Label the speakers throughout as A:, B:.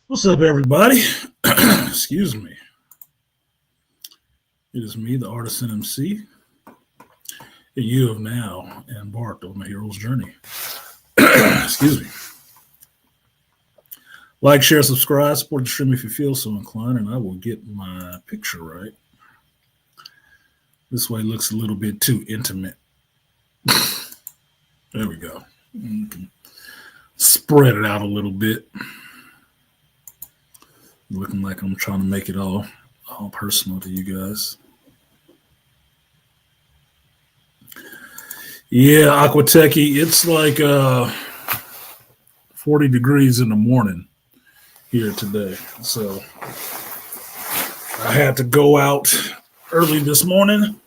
A: What's up, everybody? Excuse me. It is me, the artisan MC, and you have now embarked on the hero's journey. Excuse me. Like, share, subscribe, support the stream if you feel so inclined, and I will get my picture right. This way looks a little bit too intimate. There we go. You can spread it out a little bit. Looking like I'm trying to make it all personal to you guys. Yeah, Aquatechie, it's like 40 degrees in the morning here today. So I had to go out early this morning.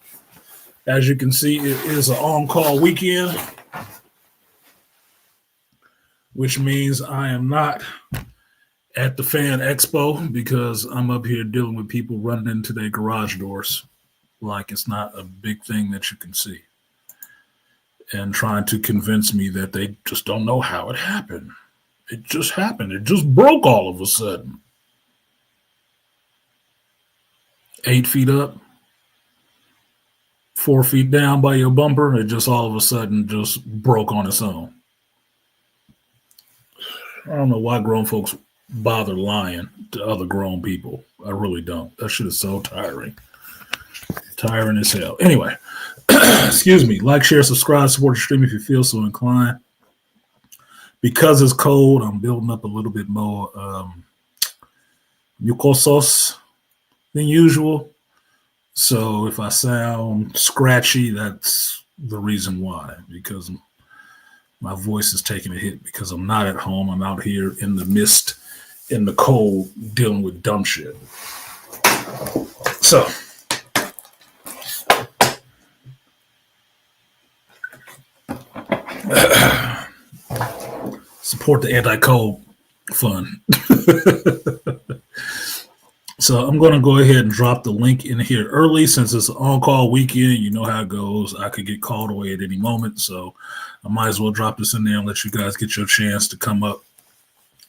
A: As you can see, it is an on-call weekend, which means I am not at the Fan Expo because I'm up here dealing with people running into their garage doors like it's not a big thing that you can see and trying to convince me that they just don't know how it happened. It just happened. It just broke all of a sudden. 8 feet up, 4 feet down by your bumper, it just all of a sudden just broke on its own. I don't know why grown folks bother lying to other grown people. I really don't. That shit is so tiring. Tiring as hell. Anyway, excuse me. Like, share, subscribe, support the stream if you feel so inclined. Because it's cold, I'm building up a little bit more mucosos than usual. So if I sound scratchy, that's the reason why. Because my voice is taking a hit because I'm not at home. I'm out here in the mist, in the cold, dealing with dumb shit. So support the anti-cold fund. So I'm going to go ahead and drop the link in here early since it's an on-call weekend. You know how it goes. I could get called away at any moment. So I might as well drop this in there and let you guys get your chance to come up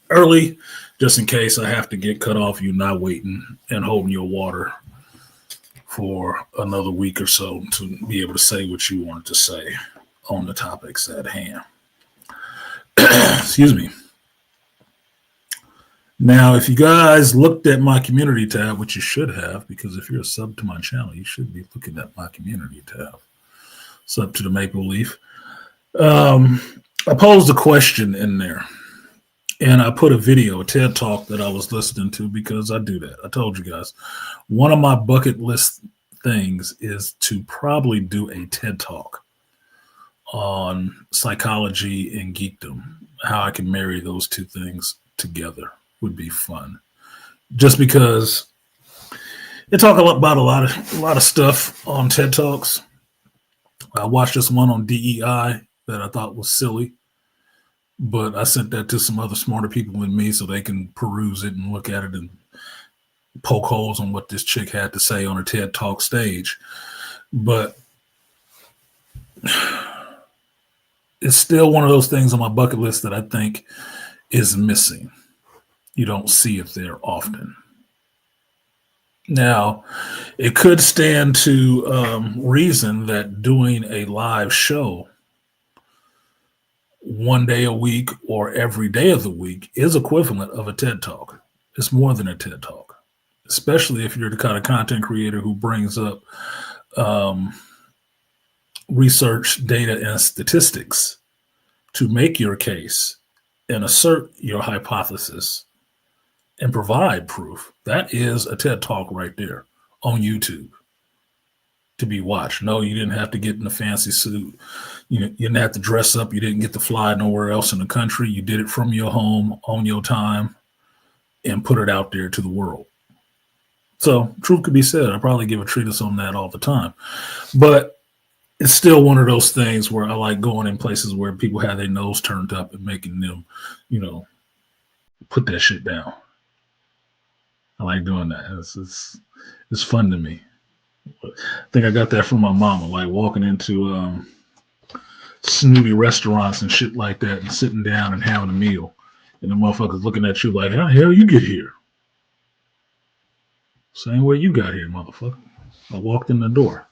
A: early just in case I have to get cut off. You not waiting and holding your water for another week or so to be able to say what you wanted to say on the topics at hand. Excuse me. Now, if you guys looked at my community tab, which you should have, because if you're a sub to my channel, you should be looking at my community tab. Sub to the Maple Leaf. I posed a question in there, and I put a video, a TED Talk that I was listening to because I do that. I told you guys, one of my bucket list things is to probably do a TED Talk on psychology and geekdom, how I can marry those two things together. Would be fun, just because they talk about a lot of stuff on TED Talks. I watched this one on DEI that I thought was silly, but I sent that to some other smarter people than me so they can peruse it and look at it and poke holes on what this chick had to say on her TED Talk stage. But it's still one of those things on my bucket list that I think is missing. You don't see it there often. Now, it could stand to reason that doing a live show one day a week or every day of the week is equivalent of a TED Talk. It's more than a TED Talk, especially if you're the kind of content creator who brings up research, data, and statistics to make your case and assert your hypothesis and provide proof. That is a TED Talk right there on YouTube to be watched. No, you didn't have to get in a fancy suit. You didn't have to dress up. You didn't get to fly nowhere else in the country. You did it from your home on your time and put it out there to the world. So truth could be said. I probably give a treatise on that all the time. But it's still one of those things where I like going in places where people have their nose turned up and making them, put that shit down. I like doing that. It's fun to me. I think I got that from my mama, like walking into snooty restaurants and shit like that and sitting down and having a meal And the motherfuckers looking at you like, how the hell you get here? Same way you got here, motherfucker. I walked in the door.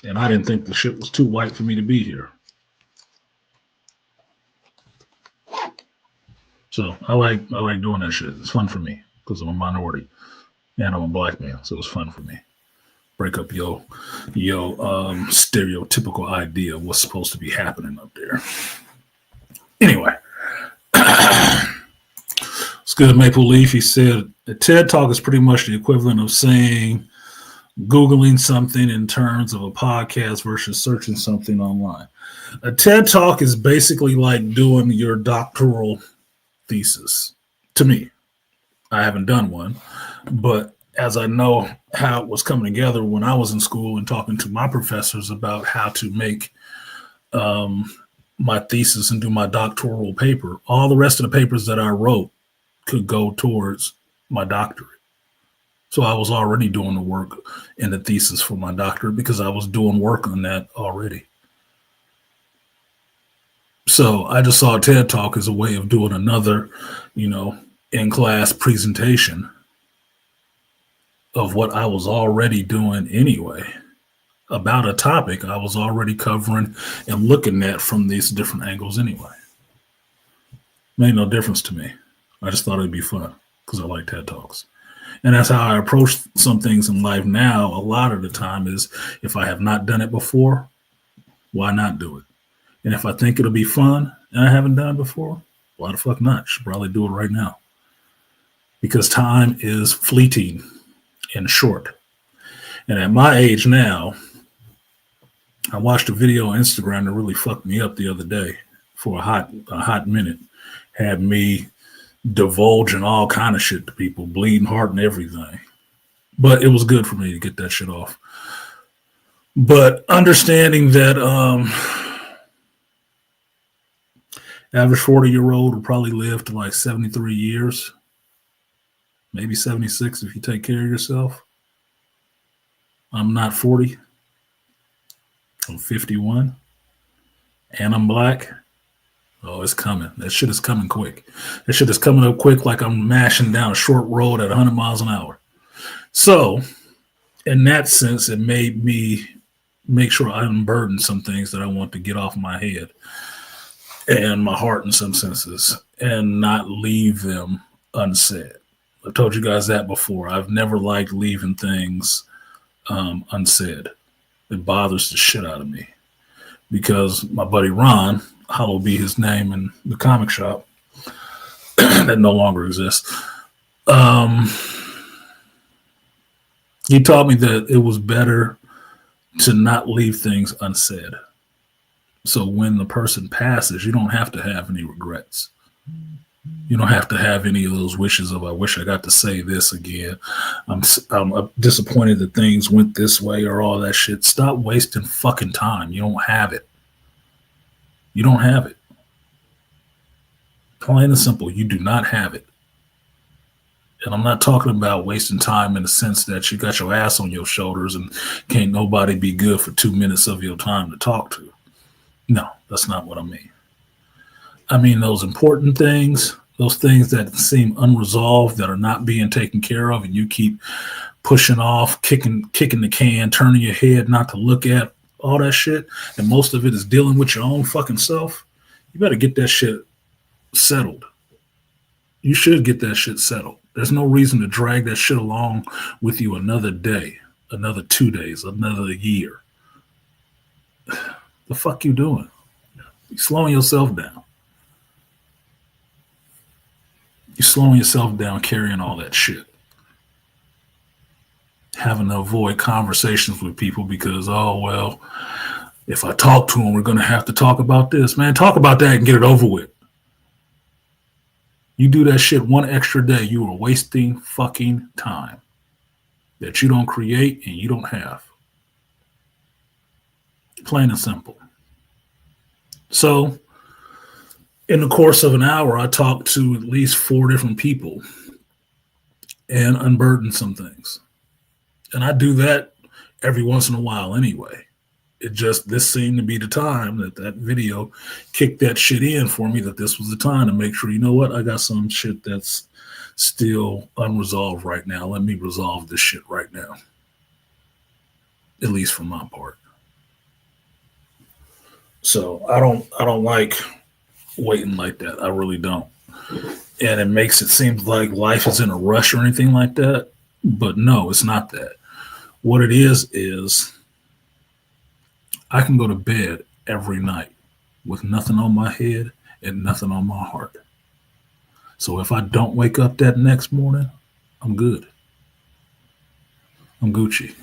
A: And I didn't think the shit was too white for me to be here. So I like doing that shit. It's fun for me because I'm a minority and I'm a black man. So it's fun for me. Break up your stereotypical idea of what's supposed to be happening up there. Anyway, it's good. Maple Leaf. He said a TED Talk is pretty much the equivalent of saying Googling something in terms of a podcast versus searching something online. A TED Talk is basically like doing your doctoral thesis. To me, I haven't done one, but as I know how it was coming together when I was in school and talking to my professors about how to make my thesis and do my doctoral paper, all the rest of the papers that I wrote could go towards my doctorate. So I was already doing the work in the thesis for my doctorate because I was doing work on that already. So I just saw a TED Talk as a way of doing another, in-class presentation of what I was already doing anyway about a topic I was already covering and looking at from these different angles anyway. Made no difference to me. I just thought it'd be fun because I like TED Talks. And that's how I approach some things in life now. A lot of the time is if I have not done it before, why not do it? And if I think it'll be fun and I haven't done it before, why the fuck not? Should probably do it right now. Because time is fleeting and short. And at my age now, I watched a video on Instagram that really fucked me up the other day for a hot minute. Had me divulging all kind of shit to people, bleeding heart and everything. But it was good for me to get that shit off. But understanding that average 40-year-old will probably live to like 73 years, maybe 76 if you take care of yourself. I'm not 40. I'm 51. And I'm black. Oh, it's coming. That shit is coming quick. That shit is coming up quick like I'm mashing down a short road at 100 miles an hour. So, in that sense, it made me make sure I unburden some things that I want to get off my head and my heart in some senses and not leave them unsaid. I've told you guys that before. I've never liked leaving things unsaid. It bothers the shit out of me because my buddy Ron, hallowed be his name in the comic shop that no longer exists, he taught me that it was better to not leave things unsaid. So when the person passes, you don't have to have any regrets. You don't have to have any of those wishes of, I wish I got to say this again. I'm disappointed that things went this way or all that shit. Stop wasting fucking time. You don't have it. You don't have it. Plain and simple, you do not have it. And I'm not talking about wasting time in the sense that you got your ass on your shoulders and can't nobody be good for 2 minutes of your time to talk to. No, that's not what I mean. I mean those important things, those things that seem unresolved, that are not being taken care of, and you keep pushing off, kicking the can, turning your head not to look at all that shit, and most of it is dealing with your own fucking self. You better get that shit settled. You should get that shit settled. There's no reason to drag that shit along with you another day, another 2 days, another year. The fuck you doing? You're slowing yourself down. You're slowing yourself down carrying all that shit. Having to avoid conversations with people because, oh, well, if I talk to them, we're going to have to talk about this. Man, talk about that and get it over with. You do that shit one extra day, you are wasting fucking time that you don't create and you don't have. Plain and simple. So, in the course of an hour, I talked to at least 4 different people and unburden some things. And I do that every once in a while anyway. This seemed to be the time that video kicked that shit in for me, that this was the time to make sure, you know what, I got some shit that's still unresolved right now. Let me resolve this shit right now. At least for my part. So I don't like waiting like that. I really don't. And it makes it seem like life is in a rush or anything like that. But no, it's not that. What it is I can go to bed every night with nothing on my head and nothing on my heart. So if I don't wake up that next morning, I'm good. I'm Gucci.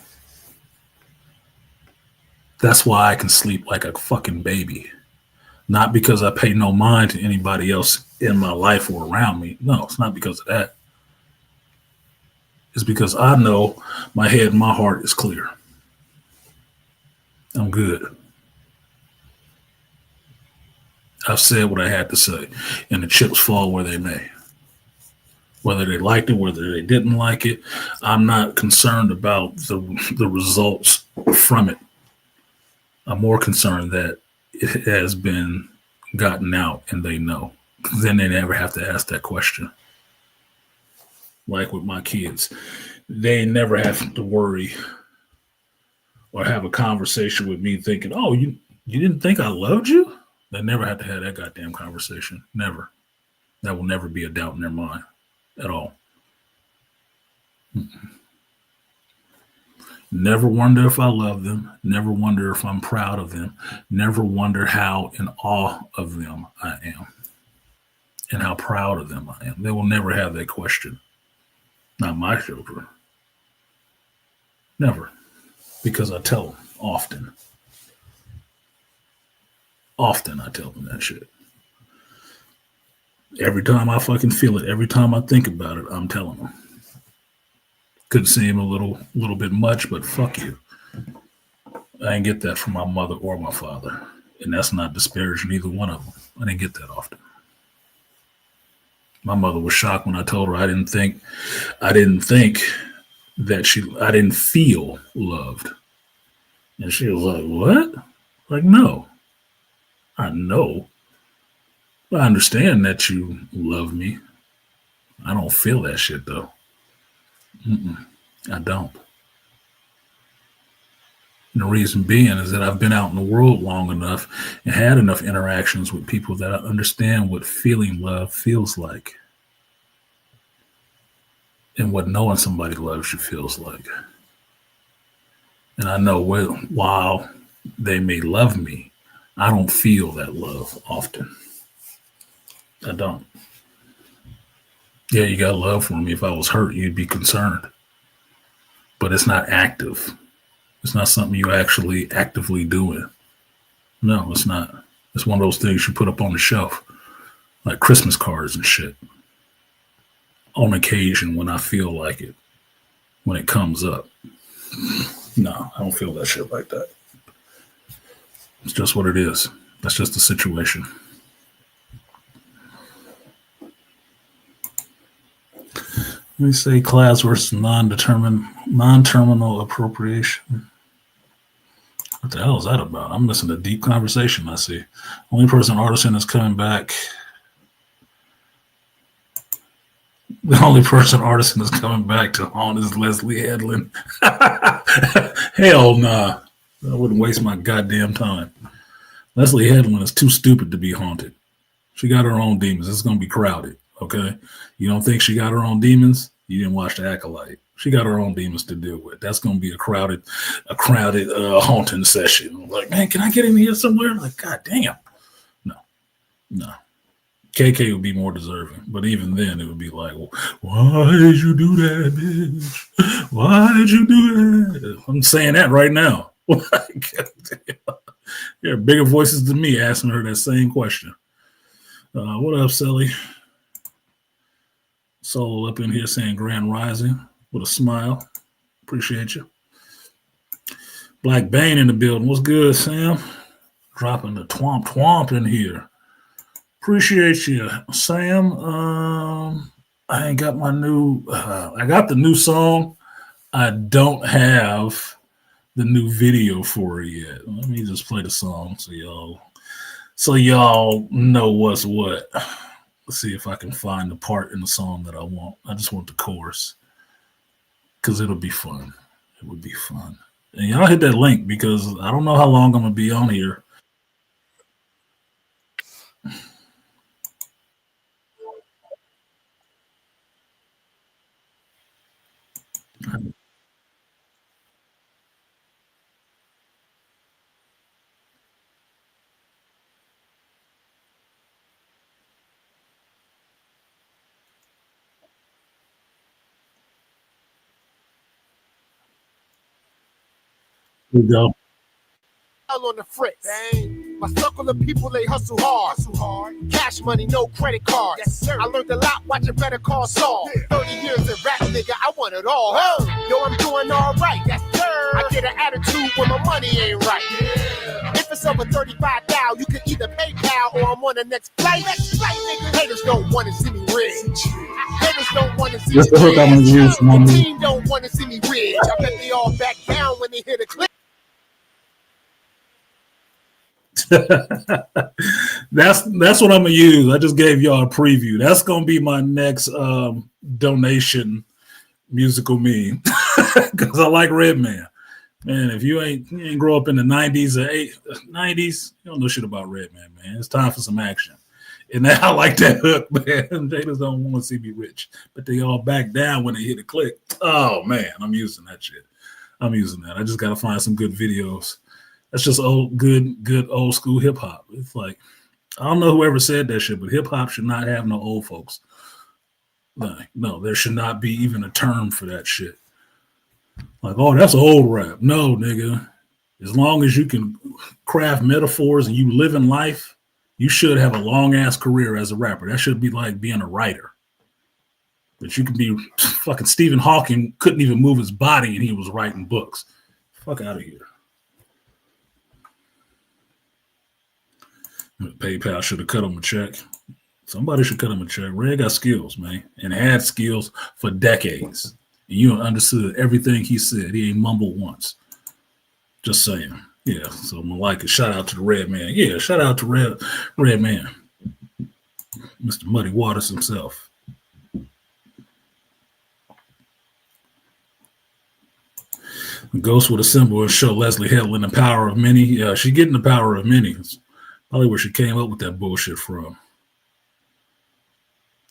A: That's why I can sleep like a fucking baby. Not because I pay no mind to anybody else in my life or around me. No, it's not because of that. It's because I know my head and my heart is clear. I'm good. I've said what I had to say, and the chips fall where they may. Whether they liked it, whether they didn't like it, I'm not concerned about the results from it. I'm more concerned that it has been gotten out and they know. Then they never have to ask that question. Like with my kids, they never have to worry or have a conversation with me thinking, oh, you didn't think I loved you? They never have to have that goddamn conversation. Never. That will never be a doubt in their mind at all. Never wonder if I love them. Never wonder if I'm proud of them. Never wonder how in awe of them I am and how proud of them I am. They will never have that question. Not my children. Never. Because I tell them often. Often I tell them that shit. Every time I fucking feel it, every time I think about it, I'm telling them. Could seem a little bit much, but fuck you. I didn't get that from my mother or my father. And that's not disparaging either one of them. I didn't get that often. My mother was shocked when I told her I didn't think that I didn't feel loved. And she was like, what? Like, no. I know. I understand that you love me. I don't feel that shit though. I don't. And the reason being is that I've been out in the world long enough and had enough interactions with people that I understand what feeling love feels like and what knowing somebody loves you feels like. And I know while they may love me, I don't feel that love often. I don't. Yeah, you got love for me. If I was hurt, you'd be concerned. But it's not active. It's not something you actually actively doing. No, it's not. It's one of those things you put up on the shelf, like Christmas cards and shit. On occasion when I feel like it, when it comes up. No, I don't feel that shit like that. It's just what it is. That's just the situation. Let me say class versus non-terminal appropriation. What the hell is that about? I'm missing a deep conversation, I see. Only person artisan is coming back. The only person artisan is coming back to haunt is Leslie Headland. Hell nah. I wouldn't waste my goddamn time. Leslie Headland is too stupid to be haunted. She got her own demons. It's going to be crowded, okay? You don't think she got her own demons? You didn't watch The Acolyte. She got her own demons to deal with. That's going to be a crowded haunting session. I'm like, man, can I get in here somewhere? Like, god damn. No. KK would be more deserving. But even then, it would be like, well, why did you do that, bitch? Why did you do that? I'm saying that right now. There are bigger voices than me asking her that same question. What up, Sally? Soul up in here saying Grand Rising with a smile. Appreciate you. Black Bane in the building. What's good, Sam? Dropping the twomp in here. Appreciate you, Sam. I ain't got my new. I got the new song. I don't have the new video for it yet. Let me just play the song so y'all know what's what. Let's see if I can find the part in the song that I want. I just want the chorus because it'll be fun. It would be fun. And y'all hit that link because I don't know how long I'm gonna be on here. Here we go.
B: On the fritz. My circle of people, they hustle hard. Cash money, no credit cards. Yes, sir. I learned a lot watching Better Call Saul. 30 years of rap, nigga, I want it all. Yo, I'm doing all right. Yes, sir. I get an attitude when my money ain't right. If it's over 35 thou, you can either PayPal or I'm on the next flight. Nigga. Haters don't want to see me rich. Haters don't want to see me rich. The team don't want to see me rich. I bet they all back down when they hear the clip.
A: That's what I'm gonna use. I just gave y'all a preview. That's gonna be my next donation musical meme because I like Redman. Man, if you ain't grow up in the 90s or 90s, you don't know shit about Redman, man. It's time for some action. And I like that hook, man. They just don't want to see me rich, but they all back down when they hit a click. Oh man, I'm using that shit. I'm using that. I just gotta find some good videos. That's just good old school hip hop. It's like, I don't know whoever said that shit, but hip hop should not have no old folks. No, there should not be even a term for that shit. Like, oh, that's old rap. No, nigga. As long as you can craft metaphors and you live in life, you should have a long ass career as a rapper. That should be like being a writer. But you can be fucking Stephen Hawking couldn't even move his body and he was writing books. Fuck out of here. PayPal should have cut him a check. Somebody should cut him a check. Red got skills, man, and had skills for decades. And you understood everything he said. He ain't mumbled once. Just saying. Yeah, so I'm like a shout out to the Red Man. Yeah, shout out to Red Man. Mr. Muddy Waters himself. Ghost with a symbol and show Leslie Hedlund the power of many. Yeah, she getting the power of many. It's probably where she came up with that bullshit from.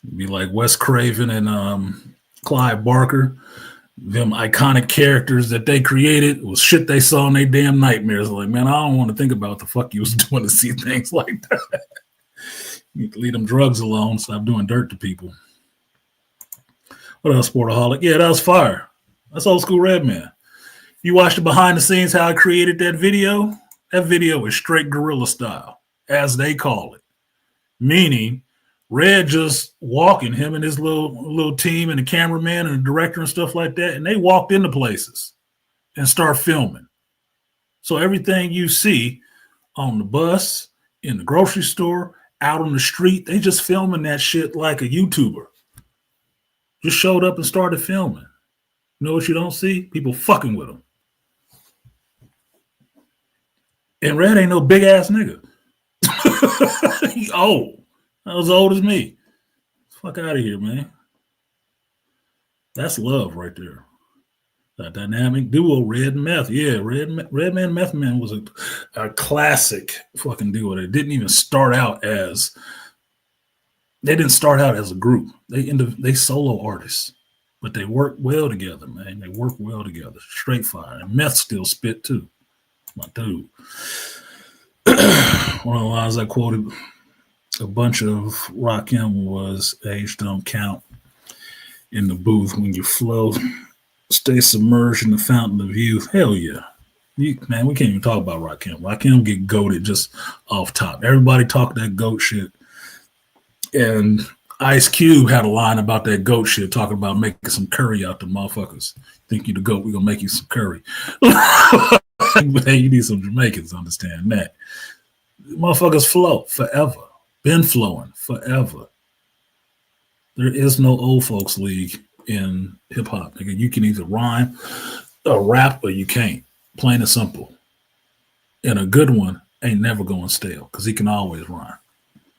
A: It'd be like Wes Craven and Clive Barker. Them iconic characters that they created was shit they saw in their damn nightmares. Like, man, I don't want to think about what the fuck you was doing to see things like that. You need to leave them drugs alone. Stop doing dirt to people. What else, Sportaholic? Yeah, that was fire. That's old school Redman. You watched the behind the scenes how I created that video? That video is straight guerrilla style, as they call it. Meaning, Red just walking, him and his little team and the cameraman and the director and stuff like that, and they walked into places and start filming. So everything you see on the bus, in the grocery store, out on the street, they just filming that shit like a YouTuber. Just showed up and started filming. You know what you don't see? People fucking with them. And Red ain't no big ass nigga. He old. That was old as me. Fuck out of here, man. That's love right there. That dynamic duo, Red and Meth. Yeah, Redman, Meth Man was a classic fucking duo. They didn't start out as a group. They solo artists, but they work well together, man. They work well together. Straight fire. And Meth still spit too. My dude. One of the lines I quoted a bunch of Rakim was age don't count in the booth when you flow. Stay submerged in the fountain of youth. Hell yeah. Man, we can't even talk about Rakim. Rakim get goated just off top. Everybody talk that goat shit. And Ice Cube had a line about that goat shit, talking about making some curry out the motherfuckers. Think you the goat, we gonna make you some curry. But hey, you need some Jamaicans to understand that. Motherfuckers flow forever. Been flowing forever. There is no old folks league in hip hop. You can either rhyme or rap or you can't. Plain and simple. And a good one ain't never going stale because he can always rhyme.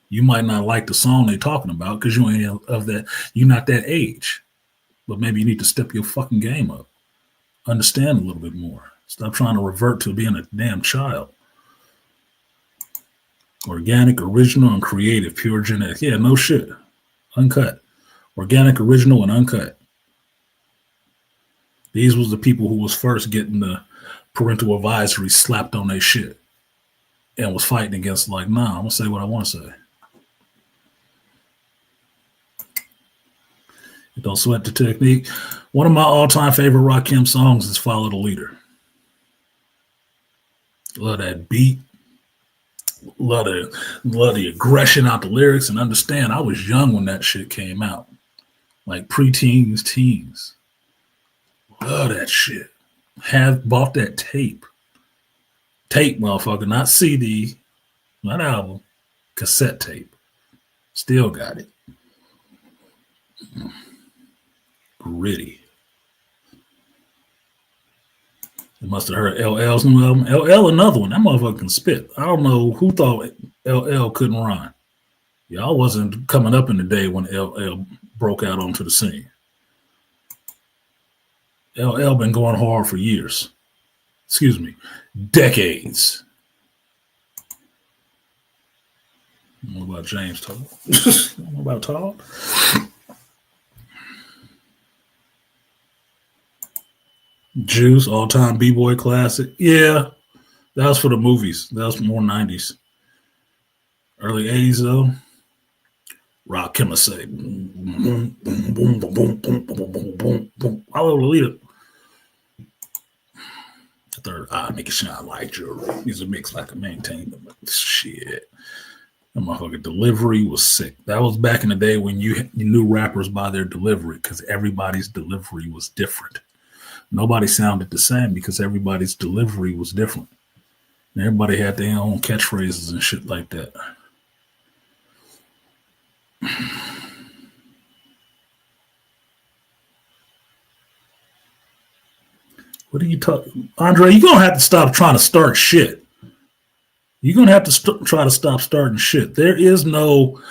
A: You might not like the song they talking about because you ain't of that. You're not that age, but maybe you need to step your fucking game up. Understand a little bit more. Stop trying to revert to being a damn child. Organic, original, and creative, pure genetic. Yeah, no shit. Uncut. Organic, original, and uncut. These was the people who was first getting the parental advisory slapped on their shit and was fighting against like, nah, I'm gonna say what I want to say. Don't sweat the technique. One of my all-time favorite Rakim songs is Follow the Leader. Love that beat. Love the aggression out the lyrics. And understand, I was young when that shit came out. Like preteens, teens. Love that shit. Have bought that tape. Tape, motherfucker. Not CD. Not album. Cassette tape. Still got it. Gritty. You must have heard LL's new album. LL, another one. That motherfucker can spit. I don't know who thought LL couldn't rhyme. Y'all wasn't coming up in the day when LL broke out onto the scene. LL been going hard for years. Excuse me, decades. What about James Todd? What about Todd? Juice, all-time B-boy classic. Yeah, that was for the movies. That was more 90s. Early 80s, though. Rock Kimmer say, boom, boom, boom, boom, boom, boom, boom, boom, boom, boom, boom. Follow the leader. The third eye make it shine like jewelry. These are mixed like a maintain. Shit. That motherfucking delivery was sick. That was back in the day when you knew rappers by their delivery because everybody's delivery was different. Nobody sounded the same because everybody's delivery was different. And everybody had their own catchphrases and shit like that. What are you talking, Andre? You're gonna have to stop trying to start shit. You're gonna have to try to stop starting shit. There is no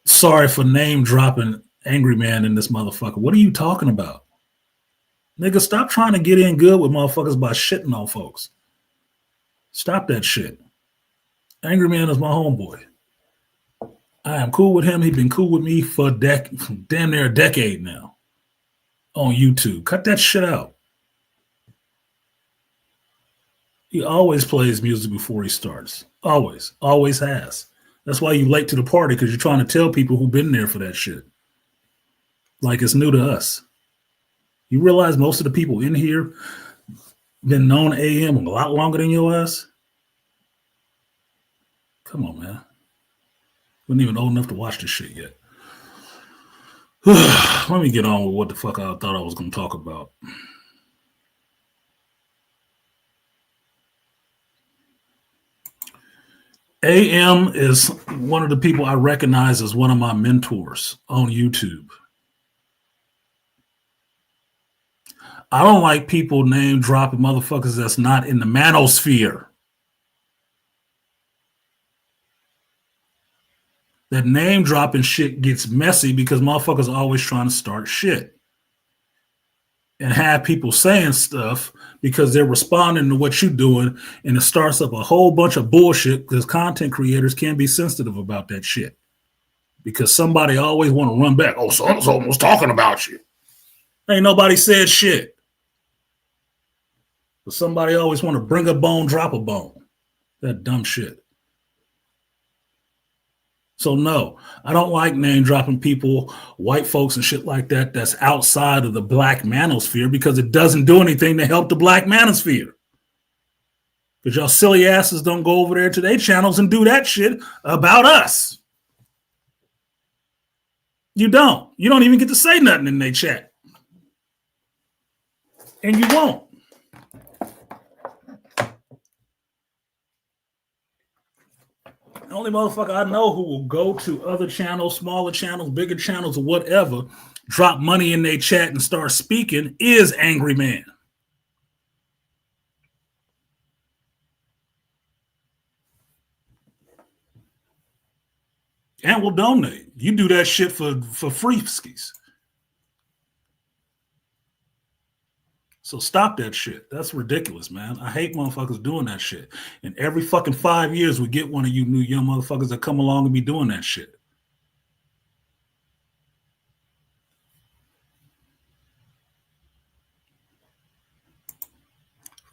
A: sorry for name dropping angry man in this motherfucker. What are you talking about? Nigga, stop trying to get in good with motherfuckers by shitting on folks. Stop that shit. Angry Man is my homeboy. I am cool with him. He's been cool with me for damn near a decade now on YouTube. Cut that shit out. He always plays music before he starts. Always. Always has. That's why you late to the party, because you're trying to tell people who've been there for that shit. Like it's new to us. You realize most of the people in here been known AM a lot longer than your ass? Come on, man. Wasn't even old enough to watch this shit yet. Let me get on with what the fuck I thought I was going to talk about. AM is one of the people I recognize as one of my mentors on YouTube. I don't like people name dropping motherfuckers that's not in the manosphere. That name dropping shit gets messy because motherfuckers are always trying to start shit and have people saying stuff because they're responding to what you're doing, and it starts up a whole bunch of bullshit because content creators can be sensitive about that shit because somebody always want to run back. Oh, so-and-so was talking about you. Ain't nobody said shit. But somebody always want to bring a bone, drop a bone. That dumb shit. So no, I don't like name dropping people, white folks and shit like that that's outside of the black manosphere because it doesn't do anything to help the black manosphere. Because y'all silly asses don't go over there to their channels and do that shit about us. You don't. You don't even get to say nothing in their chat. And you won't. The only motherfucker I know who will go to other channels, smaller channels, bigger channels, or whatever, drop money in their chat and start speaking is Angry Man. and will donate. You do that shit for free skis. So stop that shit. That's ridiculous, man. I hate motherfuckers doing that shit. And every fucking 5 years, we get one of you new young motherfuckers that come along and be doing that shit.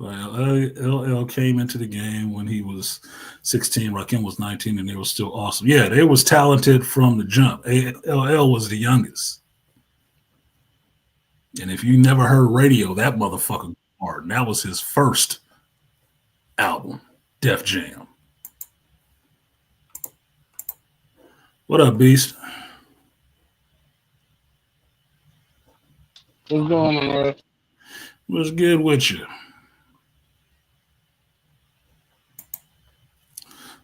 A: LL came into the game when he was 16. Rakim was 19, and they were still awesome. Yeah, they was talented from the jump. LL was the youngest. And if you never heard Radio, that motherfucker hard. That was his first album, Def Jam. What up, Beast?
C: What's going on, man?
A: What's good with you?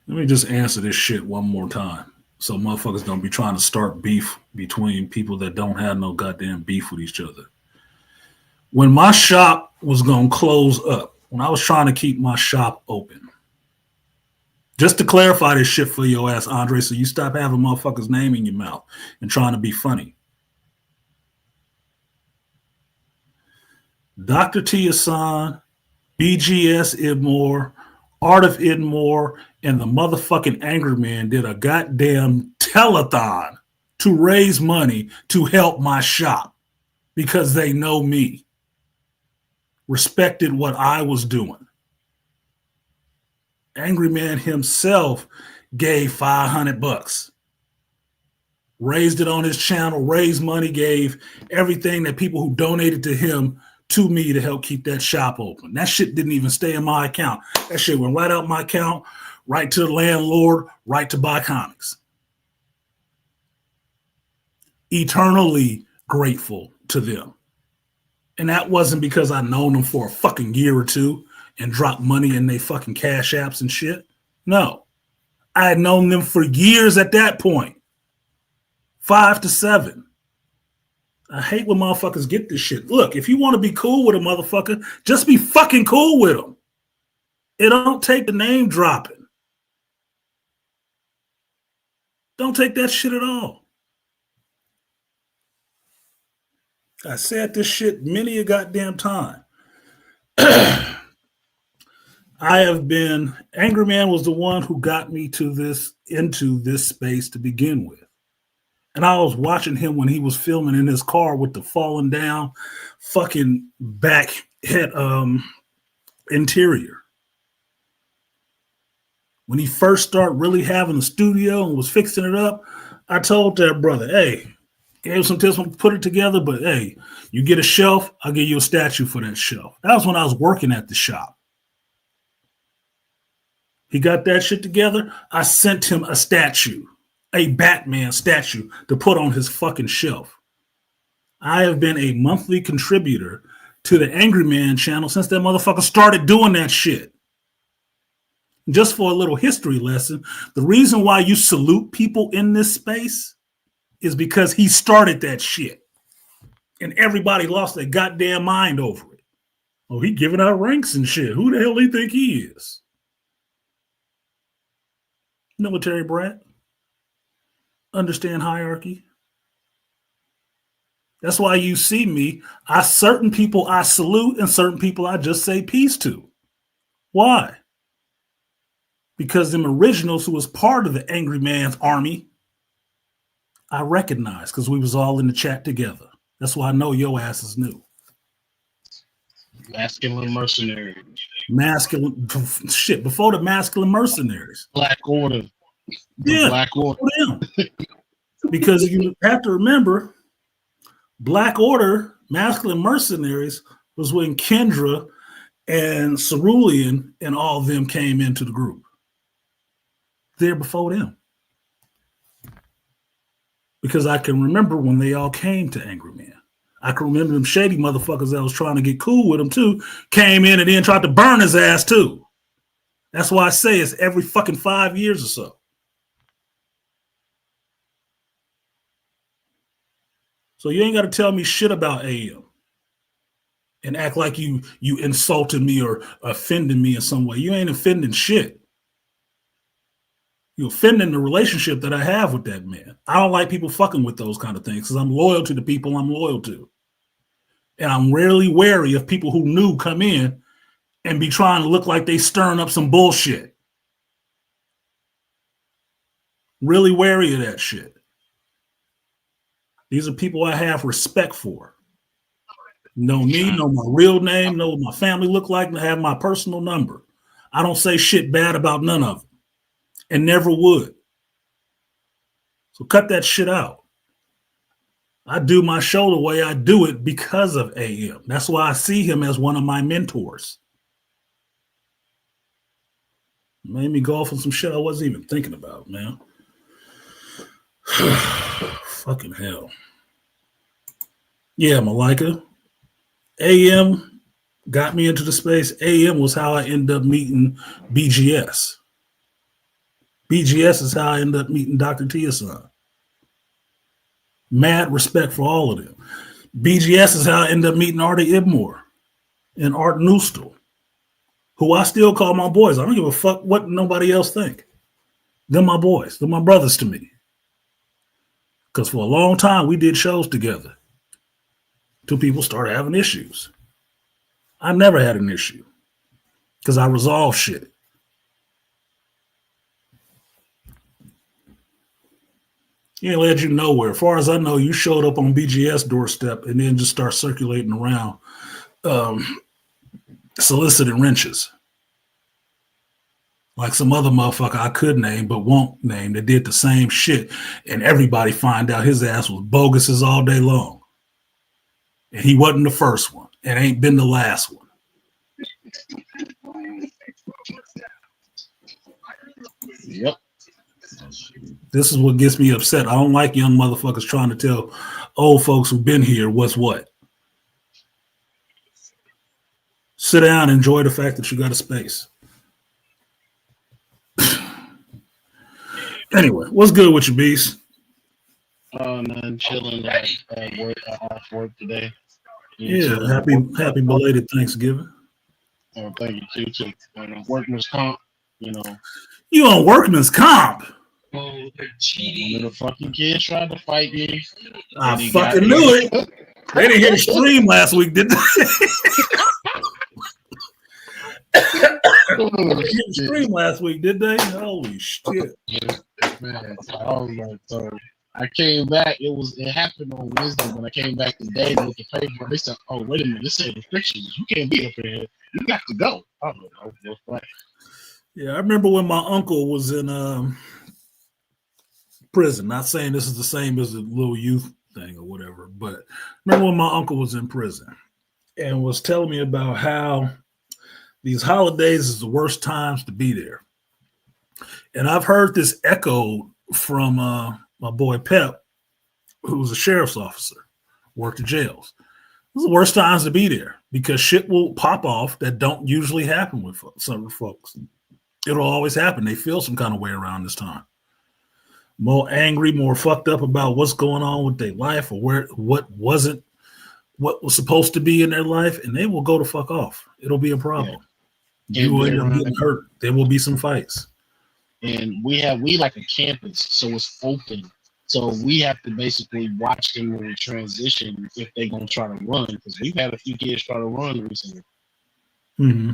A: Let me just answer this shit one more time, so motherfuckers don't be trying to start beef between people that don't have no goddamn beef with each other. When my shop was going to close up, when I was trying to keep my shop open, just to clarify this shit for your ass, Andre, so you stop having motherfuckers' name in your mouth and trying to be funny. Dr. T. Hassan, BGS Idmore, Art of Idmore, and the motherfucking Angry Man did a goddamn telethon to raise money to help my shop because they know me, respected what I was doing. Angry Man himself gave $500, raised it on his channel, raised money, gave everything that people who donated to him to me to help keep that shop open. That shit didn't even stay in my account. That shit went right out my account, right to the landlord, right to buy comics. Eternally grateful to them. And that wasn't because I known them for a fucking year or two and dropped money in their fucking cash apps and shit. No. I had known them for years at that point. 5 to 7. I hate when motherfuckers get this shit. Look, if you want to be cool with a motherfucker, just be fucking cool with them. It don't take the name dropping. Don't take that shit at all. I said this shit many a goddamn time. Angry Man was the one who got me into this space to begin with. And I was watching him when he was filming in his car with the falling down fucking back head interior. When he first started really having a studio and was fixing it up, I told that brother, hey, gave some tips, put it together, but hey, you get a shelf, I'll give you a statue for that shelf. That was when I was working at the shop. He got that shit together. I sent him a statue, a Batman statue to put on his fucking shelf. I have been a monthly contributor to the Angry Man channel since that motherfucker started doing that shit. Just for a little history lesson, the reason why you salute people in this space is because he started that shit. And everybody lost their goddamn mind over it. Oh, he giving out ranks and shit. Who the hell do you think he is? Military brat. Understand hierarchy. That's why you see me. Certain people I salute and certain people I just say peace to. Why? Because them originals who was part of the Angry Man's army, I recognize because we was all in the chat together. That's why I know your ass is new.
C: Masculine mercenaries.
A: Masculine shit. Before the masculine mercenaries.
C: Black Order.
A: Yeah.
C: Black Order.
A: Because you have to remember, Black Order, masculine mercenaries was when Kendra and Cerulean and all of them came into the group. There before them. Because I can remember when they all came to Angry Man. I can remember them shady motherfuckers that was trying to get cool with him too, came in and then tried to burn his ass too. That's why I say it's every fucking 5 years or so. So you ain't got to tell me shit about AM and act like you insulted me or offended me in some way. You ain't offending shit. You're offending the relationship that I have with that man. I don't like people fucking with those kind of things because I'm loyal to the people I'm loyal to. And I'm rarely wary of people who knew come in and be trying to look like they stirring up some bullshit. Really wary of that shit. These are people I have respect for. Know me, know my real name, know what my family look like, and have my personal number. I don't say shit bad about none of them and never would. So cut that shit out. I do my show the way I do it because of AM. That's why I see him as one of my mentors. Made me go off on some shit I wasn't even thinking about, man. Fucking hell. Yeah, Malika. AM got me into the space. AM was how I ended up meeting BGS. BGS is how I ended up meeting Dr. Tia-san. Mad respect for all of them. BGS is how I ended up meeting Artie Ibmore and Art Nustel, who I still call my boys. I don't give a fuck what nobody else think. They're my boys. They're my brothers to me. Because for a long time, we did shows together till people started having issues. I never had an issue because I resolved shit. He ain't led you nowhere. As far as I know, you showed up on BGS doorstep and then just start circulating around soliciting wrenches. Like some other motherfucker I could name but won't name that did the same shit, and everybody find out his ass was bogus all day long. And he wasn't the first one. And ain't been the last one.
D: Yep.
A: This is what gets me upset. I don't like young motherfuckers trying to tell old folks who've been here what's what. Sit down and enjoy the fact that you got a space. Anyway, what's good with you, Beast?
D: Man, chilling at work, off work today.
A: Yeah, happy belated Thanksgiving.
D: Oh, thank you too. Workman's comp,
A: You on workman's comp?
D: Oh, cheating. The fucking kids tried to fight me.
A: I fucking knew it. They didn't hear the stream last week, did they? They didn't hear the stream last week, did they? Holy shit.
D: Man, so I came back. It happened on Wednesday. When I came back today with the paper, they said, "Oh, wait a minute, this said restrictions. You can't be up here. You got to go." I don't know.
A: Yeah, I remember when my uncle was in prison. Not saying this is the same as the little youth thing or whatever, but remember when my uncle was in prison and was telling me about how these holidays is the worst times to be there. And I've heard this echoed from my boy Pep, who was a sheriff's officer, worked at jails. It's the worst times to be there because shit will pop off that don't usually happen with some folks. It'll always happen. They feel some kind of way around this time. More angry, more fucked up about what's going on with their life or what was supposed to be in their life, and they will go the fuck off. It'll be a problem. Yeah. You will end up getting hurt. There will be some fights.
D: And we like a campus, so it's open. So we have to basically watch them when they transition if they're gonna try to run, because we've had a few kids try to run recently.
A: Mm-hmm.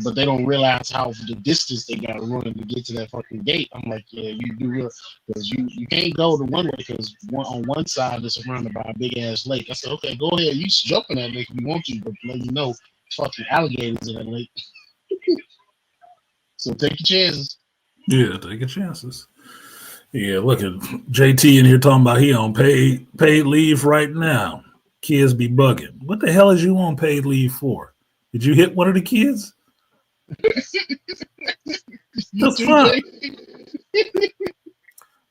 D: But they don't realize how the distance they got to run to get to that fucking gate. I'm like, yeah, you do real, because you can't go the one way because on one side it's surrounded by a big ass lake. I said, okay, go ahead, you jump in that lake if you want to, but let you know, fucking alligators in that lake. So take your chances.
A: Yeah, take your chances. Yeah, look at JT in here talking about he on paid leave right now. Kids be bugging. What the hell is you on paid leave for? Did you hit one of the kids? That's fine.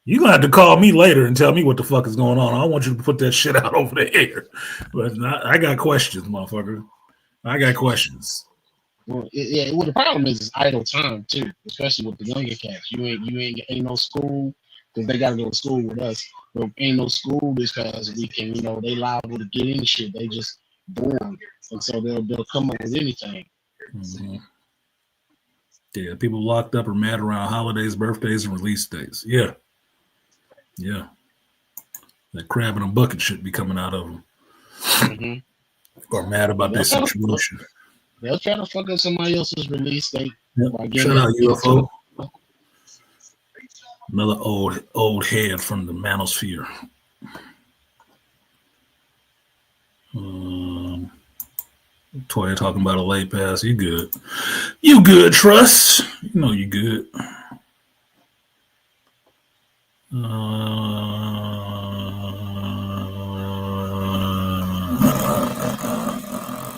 A: You're going to have to call me later and tell me what the fuck is going on. I want you to put that shit out over the air. But I got questions, motherfucker. I got questions.
D: Well, the problem is idle time, too, especially with the younger cats. You ain't no school, because they got to go to school with us. But ain't no school this past weekend. They liable to get in shit. They just bored. And so they'll come up with anything.
A: Mm-hmm. Yeah, people locked up are mad around holidays, birthdays, and release dates. Yeah. Yeah. That crab in a bucket should be coming out of them. Or mad about this situation.
D: They'll try to fuck up somebody else's release date.
A: Yep. Shout out UFO. Another old head from the manosphere. Toya talking about a late pass. You good? You good, Trust? You know you good.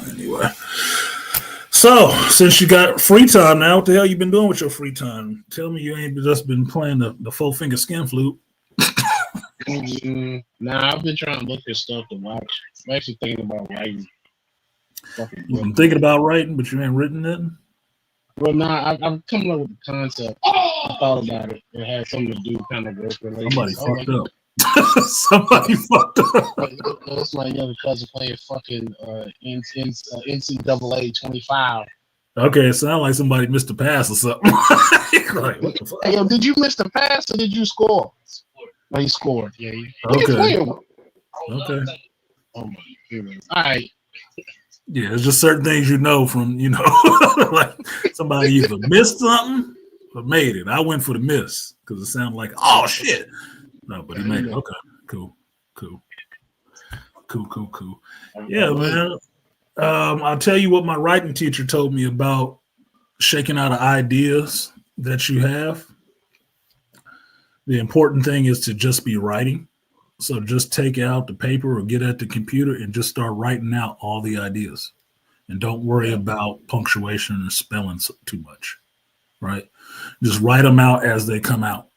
A: Anyway, so since you got free time now, what the hell you been doing with your free time? Tell me you ain't just been playing the 4-finger skin flute.
D: Nah, I've been trying to look for stuff to watch. I'm actually thinking about writing.
A: You've been thinking about writing, but you ain't written it?
D: Well, nah, I'm coming up with the concept. I thought about it. It had something to do kind of work related.
A: Somebody fucked up. Somebody fucked up.
D: It's my younger cousin playing fucking NCAA 25.
A: Okay, it sounds like somebody missed a pass or something. Like, what the fuck?
D: Hey, yo, did you miss the pass or did you score? Oh, he scored. Yeah.
A: Okay.
D: Oh my goodness. All right.
A: Yeah, it's just certain things you know from, like somebody either missed something or made it. I went for the miss because it sounded like, oh shit. No, but he made it. Okay, cool. Yeah, man. I'll tell you what my writing teacher told me about shaking out of ideas that you have. The important thing is to just be writing. So just take out the paper or get at the computer and just start writing out all the ideas. And don't worry about punctuation or spelling too much, right? Just write them out as they come out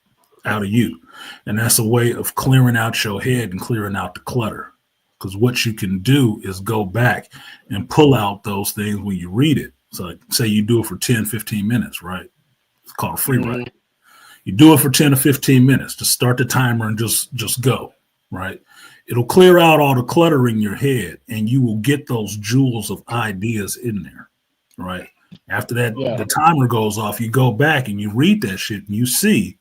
A: of you. And that's a way of clearing out your head and clearing out the clutter. Because what you can do is go back and pull out those things when you read it. So like, say you do it for 10, 15 minutes, right? It's called free writing. You do it for 10 or 15 minutes. Just start the timer and just go. Right, it'll clear out all the clutter in your head, and you will get those jewels of ideas in there. Right after that, the timer goes off. You go back and you read that shit, and you see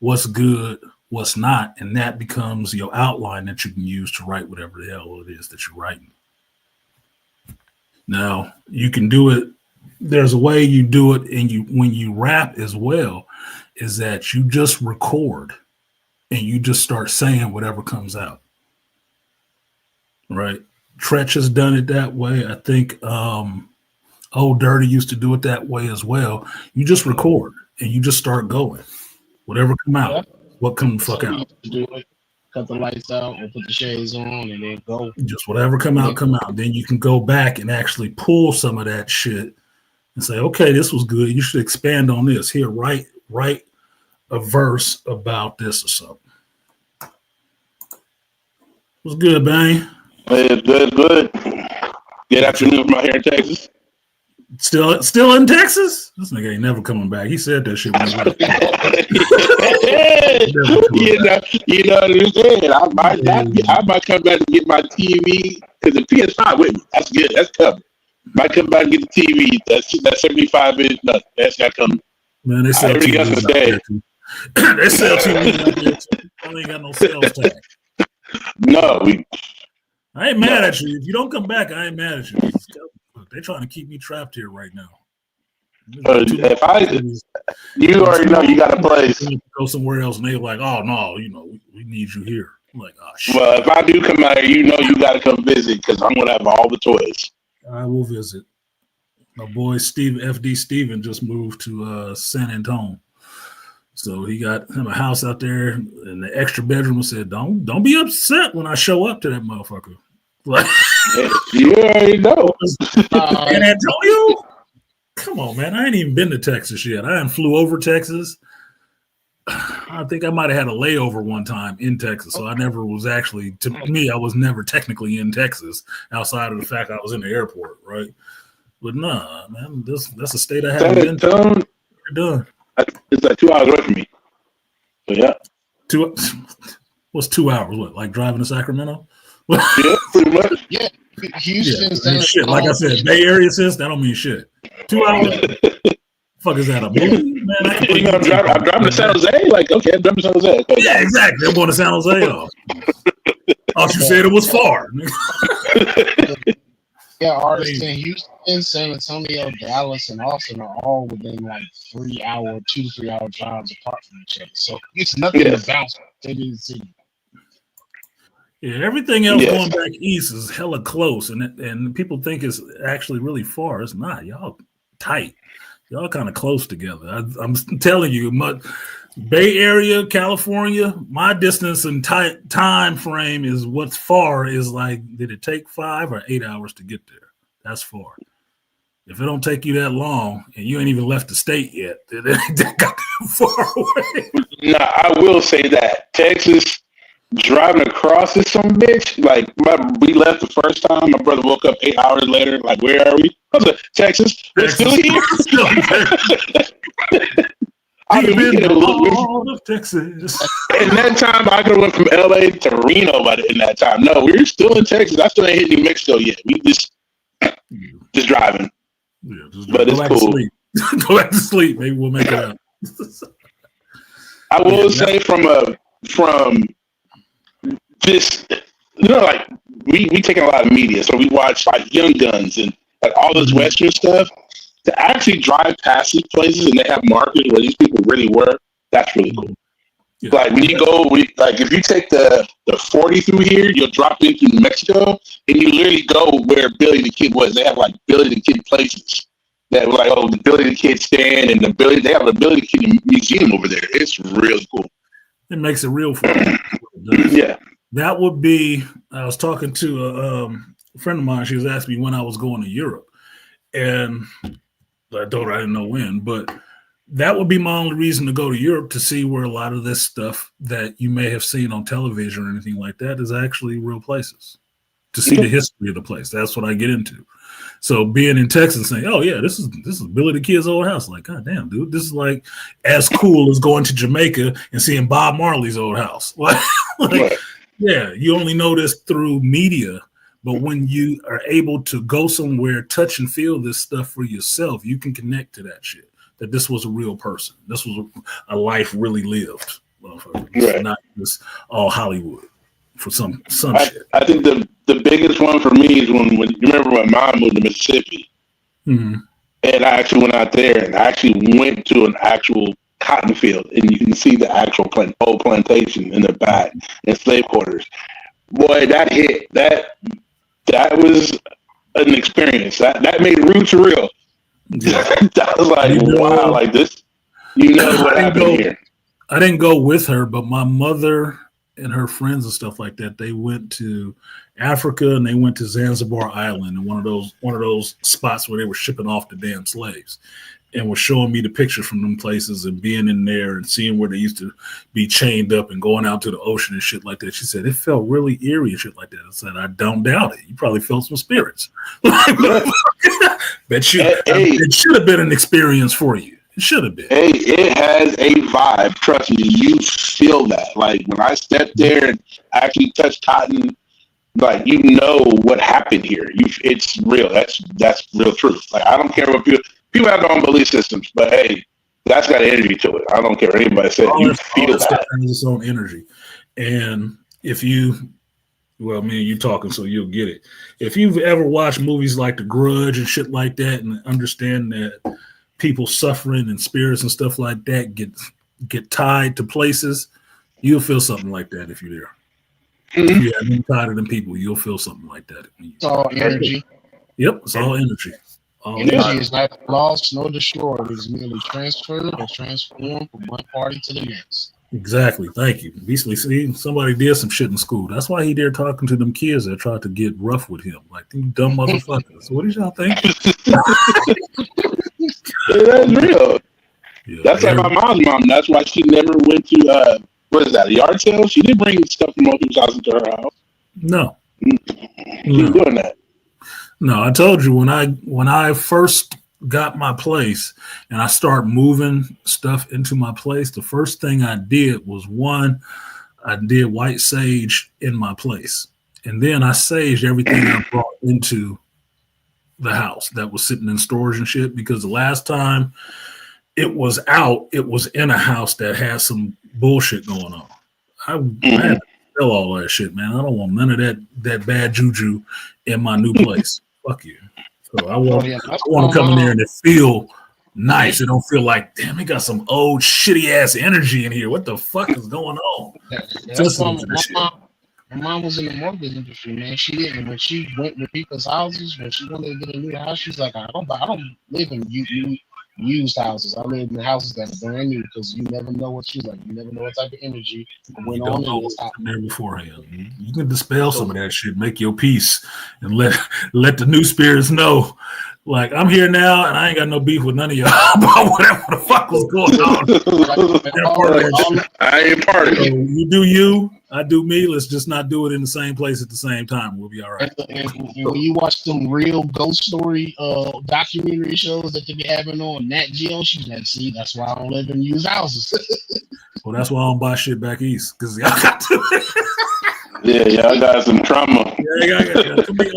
A: what's good, what's not, and that becomes your outline that you can use to write whatever the hell it is that you're writing. Now you can do it. There's a way you do it, and when you rap as well, is that you just record. And you just start saying whatever comes out. Right? Tretch has done it that way. I think Old Dirty used to do it that way as well. You just record and you just start going. Whatever come out, what come the fuck out.
D: Do it. Cut the lights out and put the shades on and then go.
A: Just whatever come out. Then you can go back and actually pull some of that shit and say, okay, this was good. You should expand on this. Here, write a verse about this or something. What's good, Bang?
E: Hey, it's good. Good afternoon from out here in Texas.
A: Still in Texas? This nigga ain't never coming back. He said that shit when he left.
E: You know what I'm saying? I might come back to get my TV because the PS5 with me. That's good. That's covered. Might come back and get the TV. That 75 inch. No, that's got coming.
A: Man, they sell TVs out there too. They sell TVs out there too. I ain't got no sales tax.
E: No,
A: I ain't mad at you. If you don't come back, I ain't mad at you. They're trying to keep me trapped here right now.
E: You already know you got a place.
A: Go somewhere else, and they're like, "Oh no, we need you here." I'm like, "Oh shit."
E: Well, if I do come out here, you got to come visit because I'm gonna have all the toys.
A: I will visit. My boy FD Steven just moved to San Antonio. So he got him a house out there in the extra bedroom and said, don't be upset when I show up to that motherfucker. Like,
E: you already know.
A: San Antonio? Come on, man. I ain't even been to Texas yet. I ain't flew over Texas. I think I might have had a layover one time in Texas. So I never was actually, to me, I was never technically in Texas outside of the fact I was in the airport, right? But nah, man, that's a state I haven't been to. Done.
E: It's like 2 hours away from me. So yeah.
A: What's 2 hours? What, like driving to Sacramento?
E: Yeah, pretty much.
D: Yeah. Houston,
A: shit. Like I said, Bay Area sis, that don't mean shit. 2 hours. Fuck is that, a movie? Man, I can put
E: I'm driving to San Jose. Like, okay, I'm driving to San Jose. Okay.
A: Yeah, exactly. I'm going to San Jose. Thought you said it was far.
D: Yeah, artists in Houston, San Antonio, Dallas, and Austin are all within like 2 to 3 hour drives apart from each other. So it's nothing to bounce city to city.
A: Yeah, everything else going back east is hella close, and people think it's actually really far. It's not. Y'all tight. Y'all kind of close together. I'm telling you, Bay Area, California, my distance and time frame is what's far is like, did it take 5 or 8 hours to get there? That's far. If it don't take you that long and you ain't even left the state yet, then it ain't that far away.
E: Nah, I will say that Texas driving across is some bitch. Like we left the first time, my brother woke up 8 hours later. Like, where are we? I was like, Texas. We're still here. I mean, we could have
A: all of Texas.
E: In that time, I could have went from LA to Reno in that time. No, we're still in Texas. I still ain't hit New Mexico yet. We just driving.
A: Yeah,
E: but it's cool.
A: Go back to sleep. Maybe we'll make it out.
E: I will say from just, like we taking a lot of media, so we watch like Young Guns and like all this Western stuff. To actually drive past these places and they have markers where these people really were, that's really cool. Yeah. Like when you go, if you take the 40 through here, you'll drop into New Mexico and you literally go where Billy the Kid was. They have like Billy the Kid places that were like, the Billy the Kid stand and they have a Billy the Kid museum over there. It's really cool.
A: It makes it real for you.
E: Yeah.
A: That would be, I was talking to a friend of mine. She was asking me when I was going to Europe. And I told her I didn't know when, but that would be my only reason to go to Europe, to see where a lot of this stuff that you may have seen on television or anything like that is actually real places, to see the history of the place. That's what I get into. So being in Texas saying, oh yeah, this is Billy the Kid's old house. Like, God damn, dude, this is like as cool as going to Jamaica and seeing Bob Marley's old house. Yeah, you only know this through media. But when you are able to go somewhere, touch and feel this stuff for yourself, you can connect to that shit. That this was a real person. This was a life really lived. Right. Not just all Hollywood for some shit.
E: I think the biggest one for me is when you remember when Mom moved to Mississippi. Mm-hmm. And I actually went out there and I actually went to an actual cotton field. And you can see the actual old plantation in the back and slave quarters. Boy, that hit. That was an experience. That made roots real. Yeah. That was like, wow, like this, what happened here.
A: I didn't go with her, but my mother and her friends and stuff like that, they went to Africa and they went to Zanzibar Island, and one of those spots where they were shipping off the damn slaves, and was showing me the pictures from them places and being in there and seeing where they used to be chained up and going out to the ocean and shit like that. She said, it felt really eerie and shit like that. I said, I don't doubt it. You probably felt some spirits. Bet you it should have been an experience for you. It should have been.
E: Hey, it has a vibe. Trust me, you feel that. Like when I stepped there and actually touched cotton, like what happened here. It's real. That's real truth. Like I don't care what people have their own belief systems, but hey, that's got energy to it. I don't care what anybody said. You feel that.
A: Has its own energy. And if me and you talking, so you'll get it. If you've ever watched movies like The Grudge and shit like that, and understand that people suffering and spirits and stuff like that get tied to places, you'll feel something like that if you're there. Mm-hmm. If you have been tied to them people, you'll feel something like that.
D: It's all energy.
A: Yep, it's all energy.
D: Energy is not lost nor destroyed. It's merely transferred or transformed from one party to the next.
A: Exactly. Thank you. Basically, see, somebody did some shit in school. That's why he there talking to them kids that tried to get rough with him. Like, them dumb motherfuckers. What did y'all think?
E: That's real. Yeah, that's like my mom's mom. That's why she never went to, what is that, a yard sale? She didn't bring stuff from other people's house into her house.
A: No.
E: She's doing that.
A: No, I told you when I first got my place and I started moving stuff into my place, the first thing I did was I did white sage in my place. And then I saged everything I brought into the house that was sitting in storage and shit, because the last time it was out. It was in a house that had some bullshit going on. I had to tell all that shit, man. I don't want none of that bad juju in my new place. Fuck you. So I want to come in there and it feel nice. It don't feel like, damn, it got some old shitty ass energy in here. What the fuck is going on?
D: That's why my mom was in the mortgage industry, man. She didn't when she went to people's houses when she wanted to get a new house. She's like, I don't live in used houses. I live in houses that are brand new because you never know what she's like. You never know what type of energy went on in this house.
A: There beforehand. You can dispel some of that shit, make your peace, and let the new spirits know. Like, I'm here now, and I ain't got no beef with none of y'all about whatever the fuck was going on.
E: I ain't part of it.
A: You do you, I do me. Let's just not do it in the same place at the same time. We'll be all right.
D: And when you watch some real ghost story documentary shows that they be having on Nat Geo, she's like, see, that's why I don't live in used houses.
A: Well, that's why I don't buy shit back east, because y'all got to.
E: Yeah, I got some trauma.
A: Yeah, too many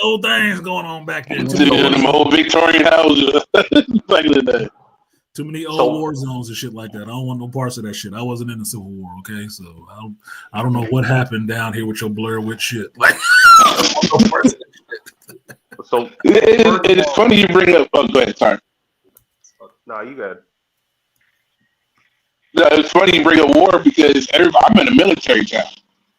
A: old things going on back there.
E: Them old Victorian houses back in the day.
A: Too many old war zones and shit like that. I don't want no parts of that shit. I wasn't in the Civil War, okay? So I don't know what happened down here with your Blair Witch shit. Like,
F: So
E: it's funny you bring up. Oh, go ahead. Sorry.
F: No, you got it.
E: No, it's funny you bring up war because I'm in a military town.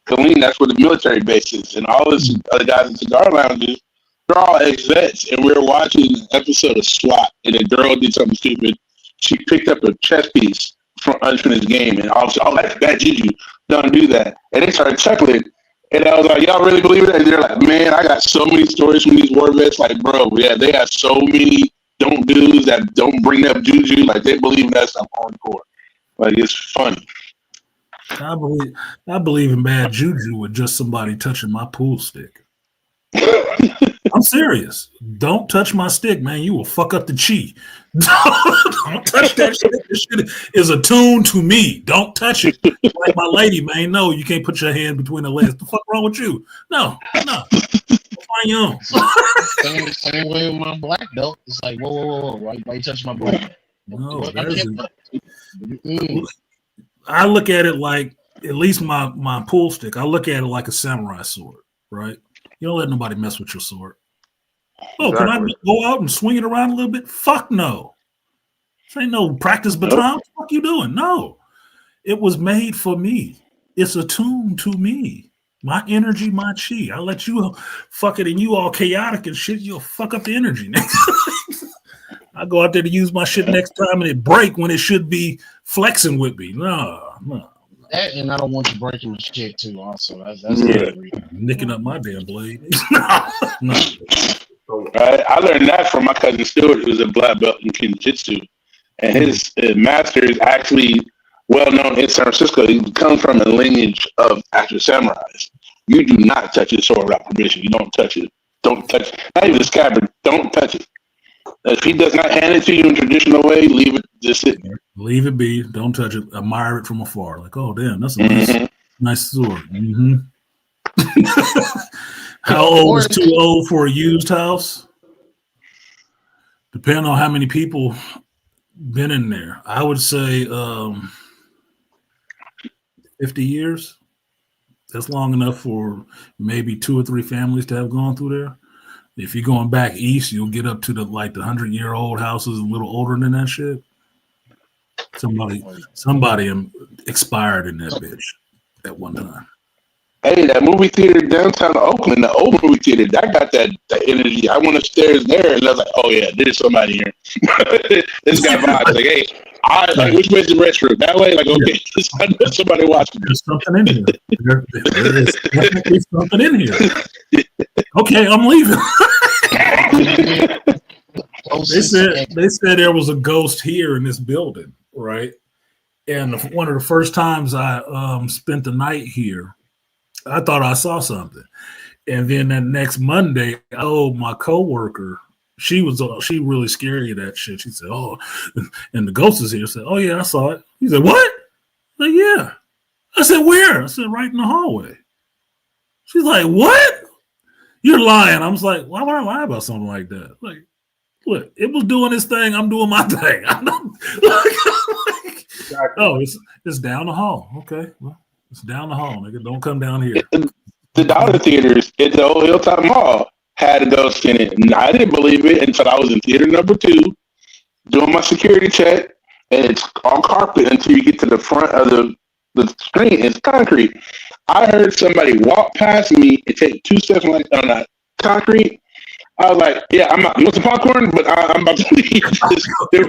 E: Killeen, that's where the military base is, and all these other guys in cigar lounges, they're all ex-vets, and we were watching an episode of SWAT, and a girl did something stupid. She picked up a chess piece from this game, and all that's bad juju. Don't do that. And they started chuckling, and I was like, "Y'all really believe it?" And they're like, "Man, I got so many stories from these war vets. Like, bro, yeah, they have so many don't do's that don't bring up juju. Like, they believe in that stuff hardcore. Like, it's funny."
A: I believe in bad juju with just somebody touching my pool stick. I'm serious. Don't touch my stick, man. You will fuck up the chi. Don't touch that shit. This shit is attuned to me. Don't touch it. Like my lady, man. No, you can't put your hand between the legs. The fuck wrong with you? No. Find your own.
D: Same way with my black belt. It's like, whoa. Why you touch my black belt?
A: No, I look at it like, at least my pool stick, I look at it like a samurai sword, right? You don't let nobody mess with your sword. Oh, exactly. Can I go out and swing it around a little bit? Fuck no. This ain't no practice baton. What the fuck you doing? No. It was made for me. It's attuned to me. My energy, my chi. I let you fuck it and you all chaotic and shit, you'll fuck up the energy. I go out there to use my shit next time and it break when it should be flexing with me. No.
D: That, and I don't want you breaking my shit too. Also, that's
A: nicking up my damn blade. No.
E: I learned that from my cousin Stuart, who's a black belt in Kinjitsu, and his master is actually well known in San Francisco. He comes from a lineage of actual samurais. You do not touch his sword without permission. You don't touch it. Don't touch it. Not even the scabbard. Don't touch it. If he does not hand it to you in traditional way, leave it just sitting there.
A: Leave it be. Don't touch it. Admire it from afar. Like, oh, damn, that's a nice sword. Mm-hmm. How old is too old for a used house? Depending on how many people been in there. I would say 50 years. That's long enough for maybe 2 or 3 families to have gone through there. If you're going back east, you'll get up to the 100-year-old houses a little older than that shit. Somebody expired in that bitch at one time.
E: Hey, that movie theater downtown Oakland, the old movie theater, that got that energy. I went upstairs there and I was like, oh yeah, there's somebody here. This guy vibes. Like, hey, which way's the restroom? That way? Like, okay, there's somebody watching.
A: There's something in here. There is definitely something in here. Okay, I'm leaving. They said there was a ghost here in this building, right? And one of the first times I spent the night here, I thought I saw something. And then that next Monday, my coworker, she really scary of that shit. She said, oh, and the ghost is here. I said, oh yeah, I saw it. He said, what? I said, yeah. I said, where? I said, right in the hallway. She's like, what? You're lying. I was like, why would I lie about something like that? Like Look, it was doing its thing. I'm doing my thing. I'm not,
F: Exactly.
A: oh, it's down the hall. Okay, well, it's down the hall, nigga. Don't come down here.
E: The dollar theaters at the old Hilltop Mall had a ghost in it. And I didn't believe it until I was in theater number 2 doing my security check, and it's on carpet until you get to the front of the screen. It's concrete. I heard somebody walk past me and take 2 steps on that concrete. I was like, "Yeah, I'm not. You want some popcorn?" But I'm about to leave. There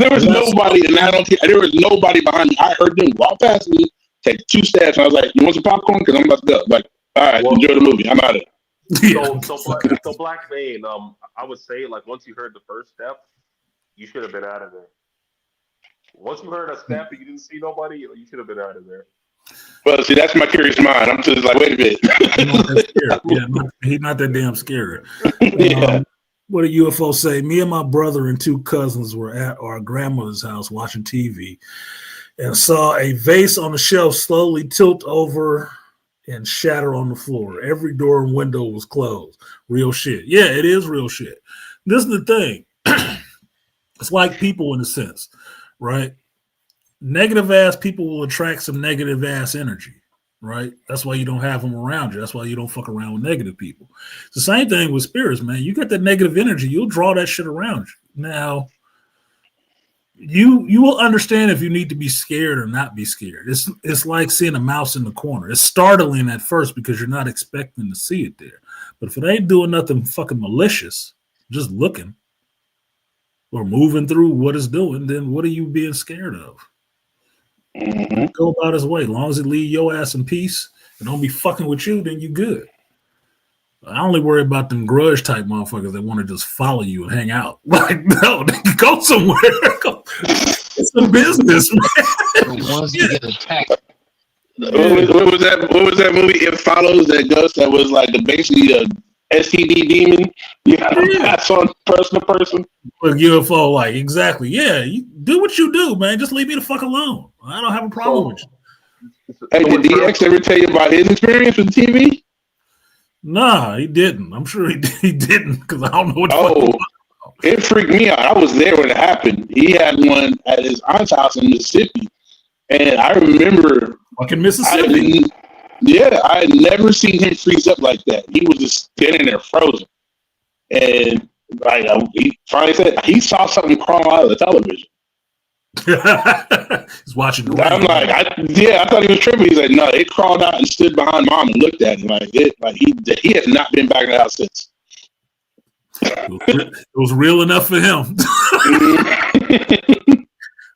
E: was nobody, and there was nobody behind me. I heard them walk past me, take 2 steps, and I was like, "You want some popcorn?" Because I'm about to go. Like, all right,
F: Well,
E: enjoy the movie. I'm out of it.
F: So Black Vein, I would say like once you heard the first step, you should have been out of there. Once you heard a step and you didn't see nobody, you should have been out of there.
E: Well, see, that's my curious mind. I'm just like, wait a minute.
A: He's not that damn scary.
E: Yeah.
A: What did UFO say? Me and my brother and 2 cousins were at our grandmother's house watching TV and saw a vase on the shelf slowly tilt over and shatter on the floor. Every door and window was closed. Real shit. Yeah, it is real shit. This is the thing. It's like people in a sense, right? Negative ass people will attract some negative ass energy, right? That's why you don't have them around you. That's why you don't fuck around with negative people. It's the same thing with spirits, man. You got that negative energy, you'll draw that shit around you. Now, you will understand if you need to be scared or not be scared. It's like seeing a mouse in the corner. It's startling at first because you're not expecting to see it there. But if it ain't doing nothing fucking malicious, just looking or moving through what it's doing, then what are you being scared of?
E: Mm-hmm.
A: Go about his way. As long as it leave your ass in peace and don't be fucking with you, then you good. I only worry about them grudge type motherfuckers that want to just follow you and hang out. Like, no, go somewhere. It's a business, man.
D: The ones that get attacked.
E: What was that movie? It Follows, that ghost that was like basically a STD demon. Yeah, that's on person to person.
A: With UFO, like exactly. Yeah, you do what you do, man. Just leave me the fuck alone. I don't have a problem with you.
E: Hey, did DX ever tell you about his experience with TV?
A: Nah, he didn't. I'm sure he didn't because I don't know what.
E: Oh, it freaked me out. I was there when it happened. He had one at his aunt's house in Mississippi, and I remember
A: fucking Mississippi.
E: I had never seen him freeze up like that. He was just standing there frozen, and like he finally said he saw something crawl out of the television.
A: He's watching the
E: I'm like, I thought he was tripping. He's like, no, it crawled out and stood behind mom and looked at him he has not been back in the house since.
A: It was real enough for him.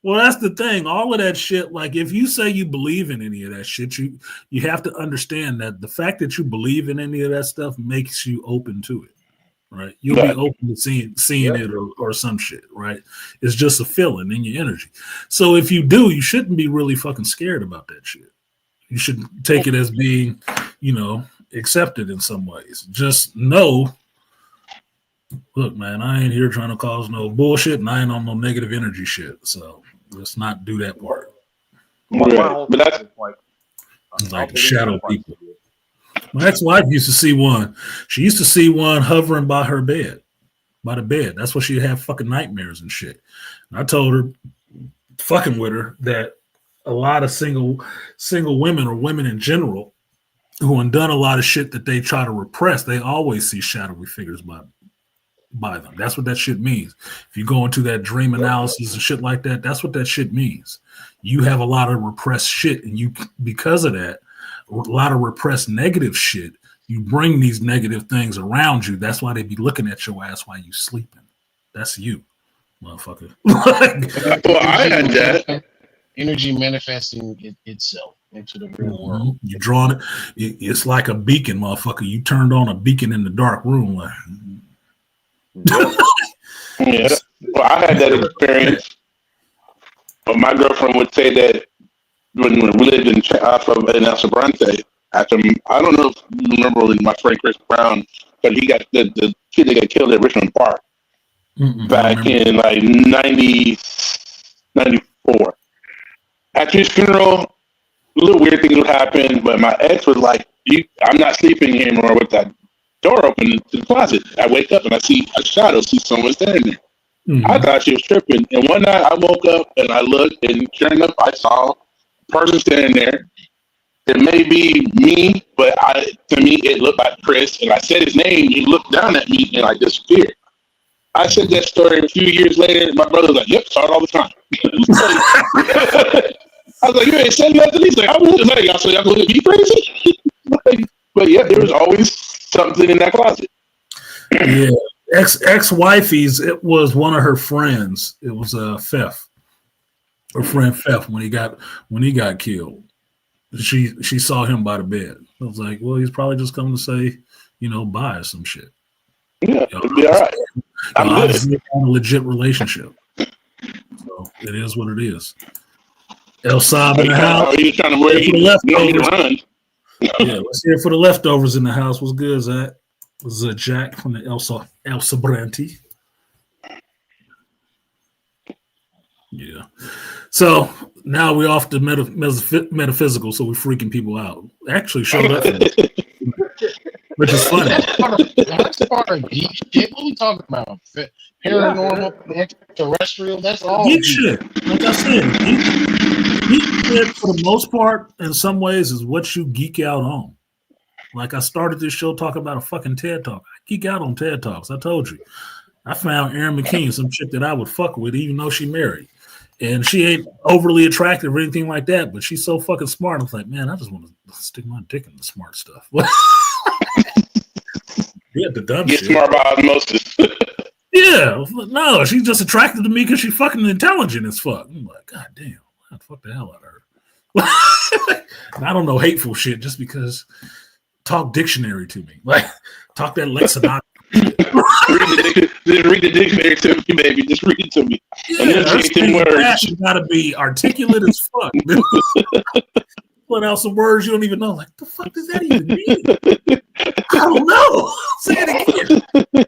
A: Well, that's the thing. All of that shit, like if you say you believe in any of that shit, you have to understand that the fact that you believe in any of that stuff makes you open to it. Right, you'll be open to seeing it or some shit. Right, it's just a feeling in your energy. So if you do, you shouldn't be really fucking scared about that shit. You should take it as being, accepted in some ways. Just know, look, man, I ain't here trying to cause no bullshit, and I ain't on no negative energy shit. So let's not do that part.
F: But that's
A: like shadow people. My ex-wife used to see one. She used to see one hovering by her bed, by the bed. That's what she'd have fucking nightmares and shit. And I told her, fucking with her, that a lot of single women or women in general who have done a lot of shit that they try to repress, they always see shadowy figures by them. That's what that shit means. If you go into that dream analysis and shit like that, that's what that shit means. You have a lot of repressed shit, and you, because of that, a lot of repressed negative shit, you bring these negative things around you. That's why they be looking at your ass while you sleeping. That's you, motherfucker.
E: Well, I had that.
D: Energy manifesting itself into the real world.
A: You drawing it. It's like a beacon, motherfucker. You turned on a beacon in the dark room. Like,
E: yeah. Well, I had that experience. But my girlfriend would say that when we lived in El Sobrante, after, I don't know if you remember my friend Chris Brown, but he got the kid that got killed at Richmond Park back in like 94. After his funeral, a little weird things would happen, but my ex was like, I'm not sleeping anymore with that door open to the closet. I wake up and I see a shadow, see someone standing there.
A: Mhm.
E: I thought she was tripping. And one night I woke up and I looked, and sure enough, I saw a person standing there. It may be me, but to me, it looked like Chris. And I said his name. He looked down at me and I disappeared. I said that story a few years later. My brother was like, "Yep, saw it all the time." I was like, "You ain't said nothing." He's like, "I was like, y'all say y'all gonna be crazy." But yeah, there was always something in that closet.
A: Yeah, ex-wifey's. It was one of her friends. It was Fef, her friend Fef, when he got killed. She saw him by the bed. I was like, well, he's probably just coming to say, bye or some shit.
E: Yeah, it'll be all right. I'm good.
A: Obviously, a legit relationship. So it is what it is. El Saab in the house.
E: He's trying to wear you to run.
A: Yeah, let's hear it for the leftovers in the house. What's good, Zach? Was Jack from the El Sabranti. Yeah. So now we're off to metaphysical, so we're freaking people out. Actually showed up, which is funny.
D: That's part of geek shit. What are we talking about? Paranormal, extraterrestrial, that's all
A: geek shit. Like I said, geek shit for the most part, in some ways, is what you geek out on. Like I started this show talking about a fucking TED Talk. I geek out on TED Talks. I told you. I found Erin McKean, some chick that I would fuck with, even though she married. And she ain't overly attractive or anything like that, but she's so fucking smart. I was like, man, I just want to stick my dick in the smart stuff. Yeah, the dumb
E: Get
A: shit.
E: smart by osmosis.
A: Yeah, no, she's just attracted to me because she's fucking intelligent as fuck. I'm like, God damn, I'd fuck the hell out of her. And I don't know hateful shit just because talk dictionary to me. Like, talk that lexicon.
E: Just read the dictionary to me, baby. Just read it to me.
A: Yeah, you gotta be articulate as fuck. Put out some words you don't even know. Like, the fuck does that even mean? I don't know. Say it again.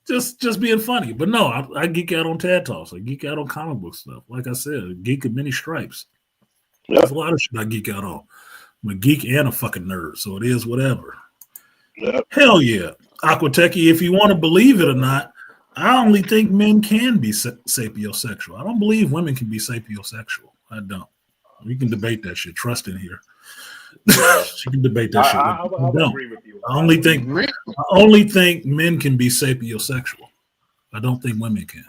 A: Just being funny. But no, I geek out on TED Talks. I geek out on comic book stuff. Like I said, geek of many stripes. There's a lot of shit I geek out on. I'm a geek and a fucking nerd, so it is whatever.
E: Yep.
A: Hell yeah. Aquatechy, if you want to believe it or not, I only think men can be sapiosexual. I don't believe women can be sapiosexual. I don't. We can debate that shit. Trust in here. She can debate that shit.
F: I would agree with you.
A: I only think men can be sapiosexual. I don't think women can.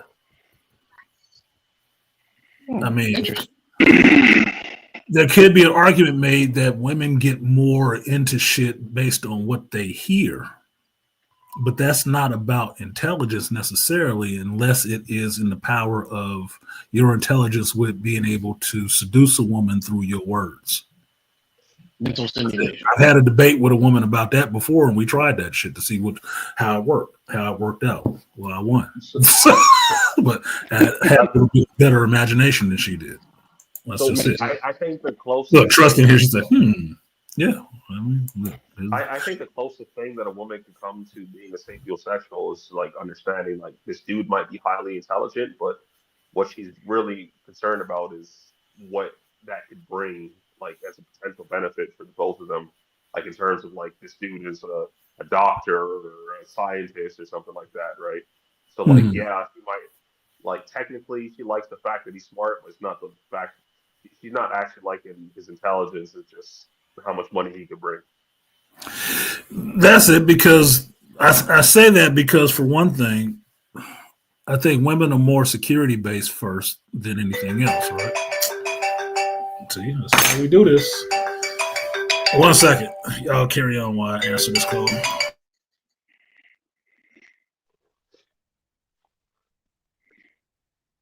A: I mean, there could be an argument made that women get more into shit based on what they hear, but that's not about intelligence necessarily, unless it is in the power of your intelligence with being able to seduce a woman through your words.
D: Mental stimulation.
A: I've had a debate with a woman about that before, and we tried that shit to see how it worked out. Well, I won, but I had a little bit better imagination than she did. That's just it.
F: I think the closest.
A: Look, trust in here. She said, yeah.
F: I think the closest thing that a woman can come to being a sapiosexual is like understanding like this dude might be highly intelligent, but what she's really concerned about is what that could bring like as a potential benefit for both of them, like in terms of like this dude is a doctor or a scientist or something like that, right? So like yeah, she might like technically she likes the fact that he's smart, but it's not the fact she's not actually liking his intelligence. It's just how much money he could bring.
A: That's it, because I say that because for one thing, I think women are more security based first than anything else, right? See, that's how we do this. 1 second. Y'all carry on while I answer this call.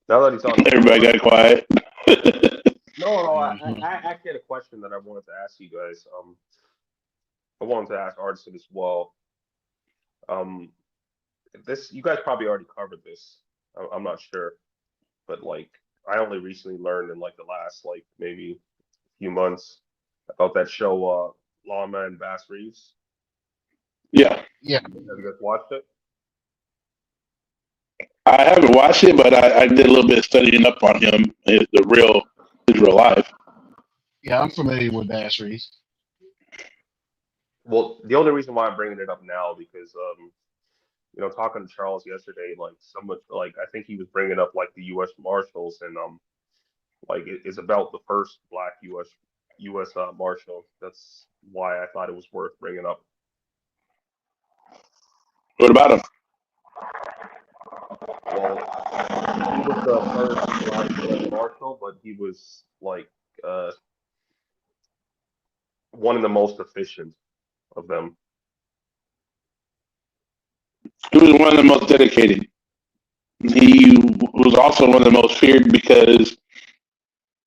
F: Now that he's on,
E: everybody got quiet.
F: No, I actually had a question that I wanted to ask you guys. I wanted to ask Artisan as well. This you guys probably already covered this. I'm not sure, but like I only recently learned in like the last like maybe few months about that show, Lawman Bass Reeves.
E: Yeah.
F: Have you guys watched it?
E: I haven't watched it, but I did a little bit of studying up on him, his real life.
D: Yeah, I'm familiar with Bass Reeves.
F: Well, the only reason why I'm bringing it up now because talking to Charles yesterday, like someone like I think he was bringing up like the U.S. Marshals and like it's about the first black U.S. Marshal. That's why I thought it was worth bringing up.
E: What about him?
F: Well, he was the first black U.S. Marshal, but he was like uh, one of the most efficient of them.
E: He was one of the most dedicated. He was also one of the most feared because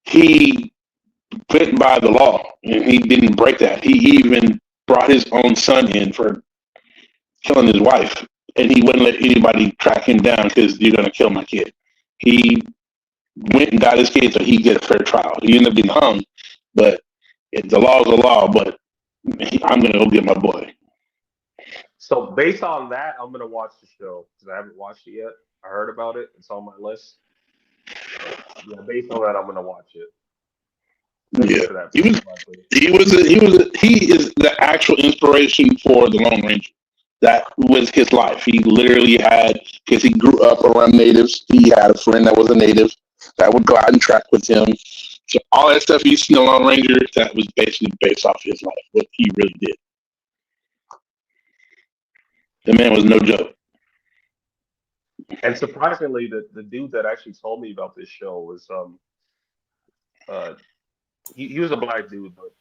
E: he went by the law and he didn't break that. He even brought his own son in for killing his wife, and he wouldn't let anybody track him down because you're gonna kill my kid. He went and got his kid so he get a fair trial. He ended up being hung, but the law is the law. But I'm gonna go get my boy.
F: So based on that, I'm gonna watch the show because I haven't watched it yet. I heard about it; it's on my list. Yeah, based on that, I'm gonna watch it. Thank you
E: Yeah,
F: for that.
E: he is the actual inspiration for the Lone Ranger. That was his life. He literally had, because he grew up around natives. He had a friend that was a native that would go out and track with him. So all that stuff you see in the Lone Ranger, that was basically based off his life, what he really did. The man was no joke.
F: And surprisingly, the dude that actually told me about this show was uh he was a black dude, but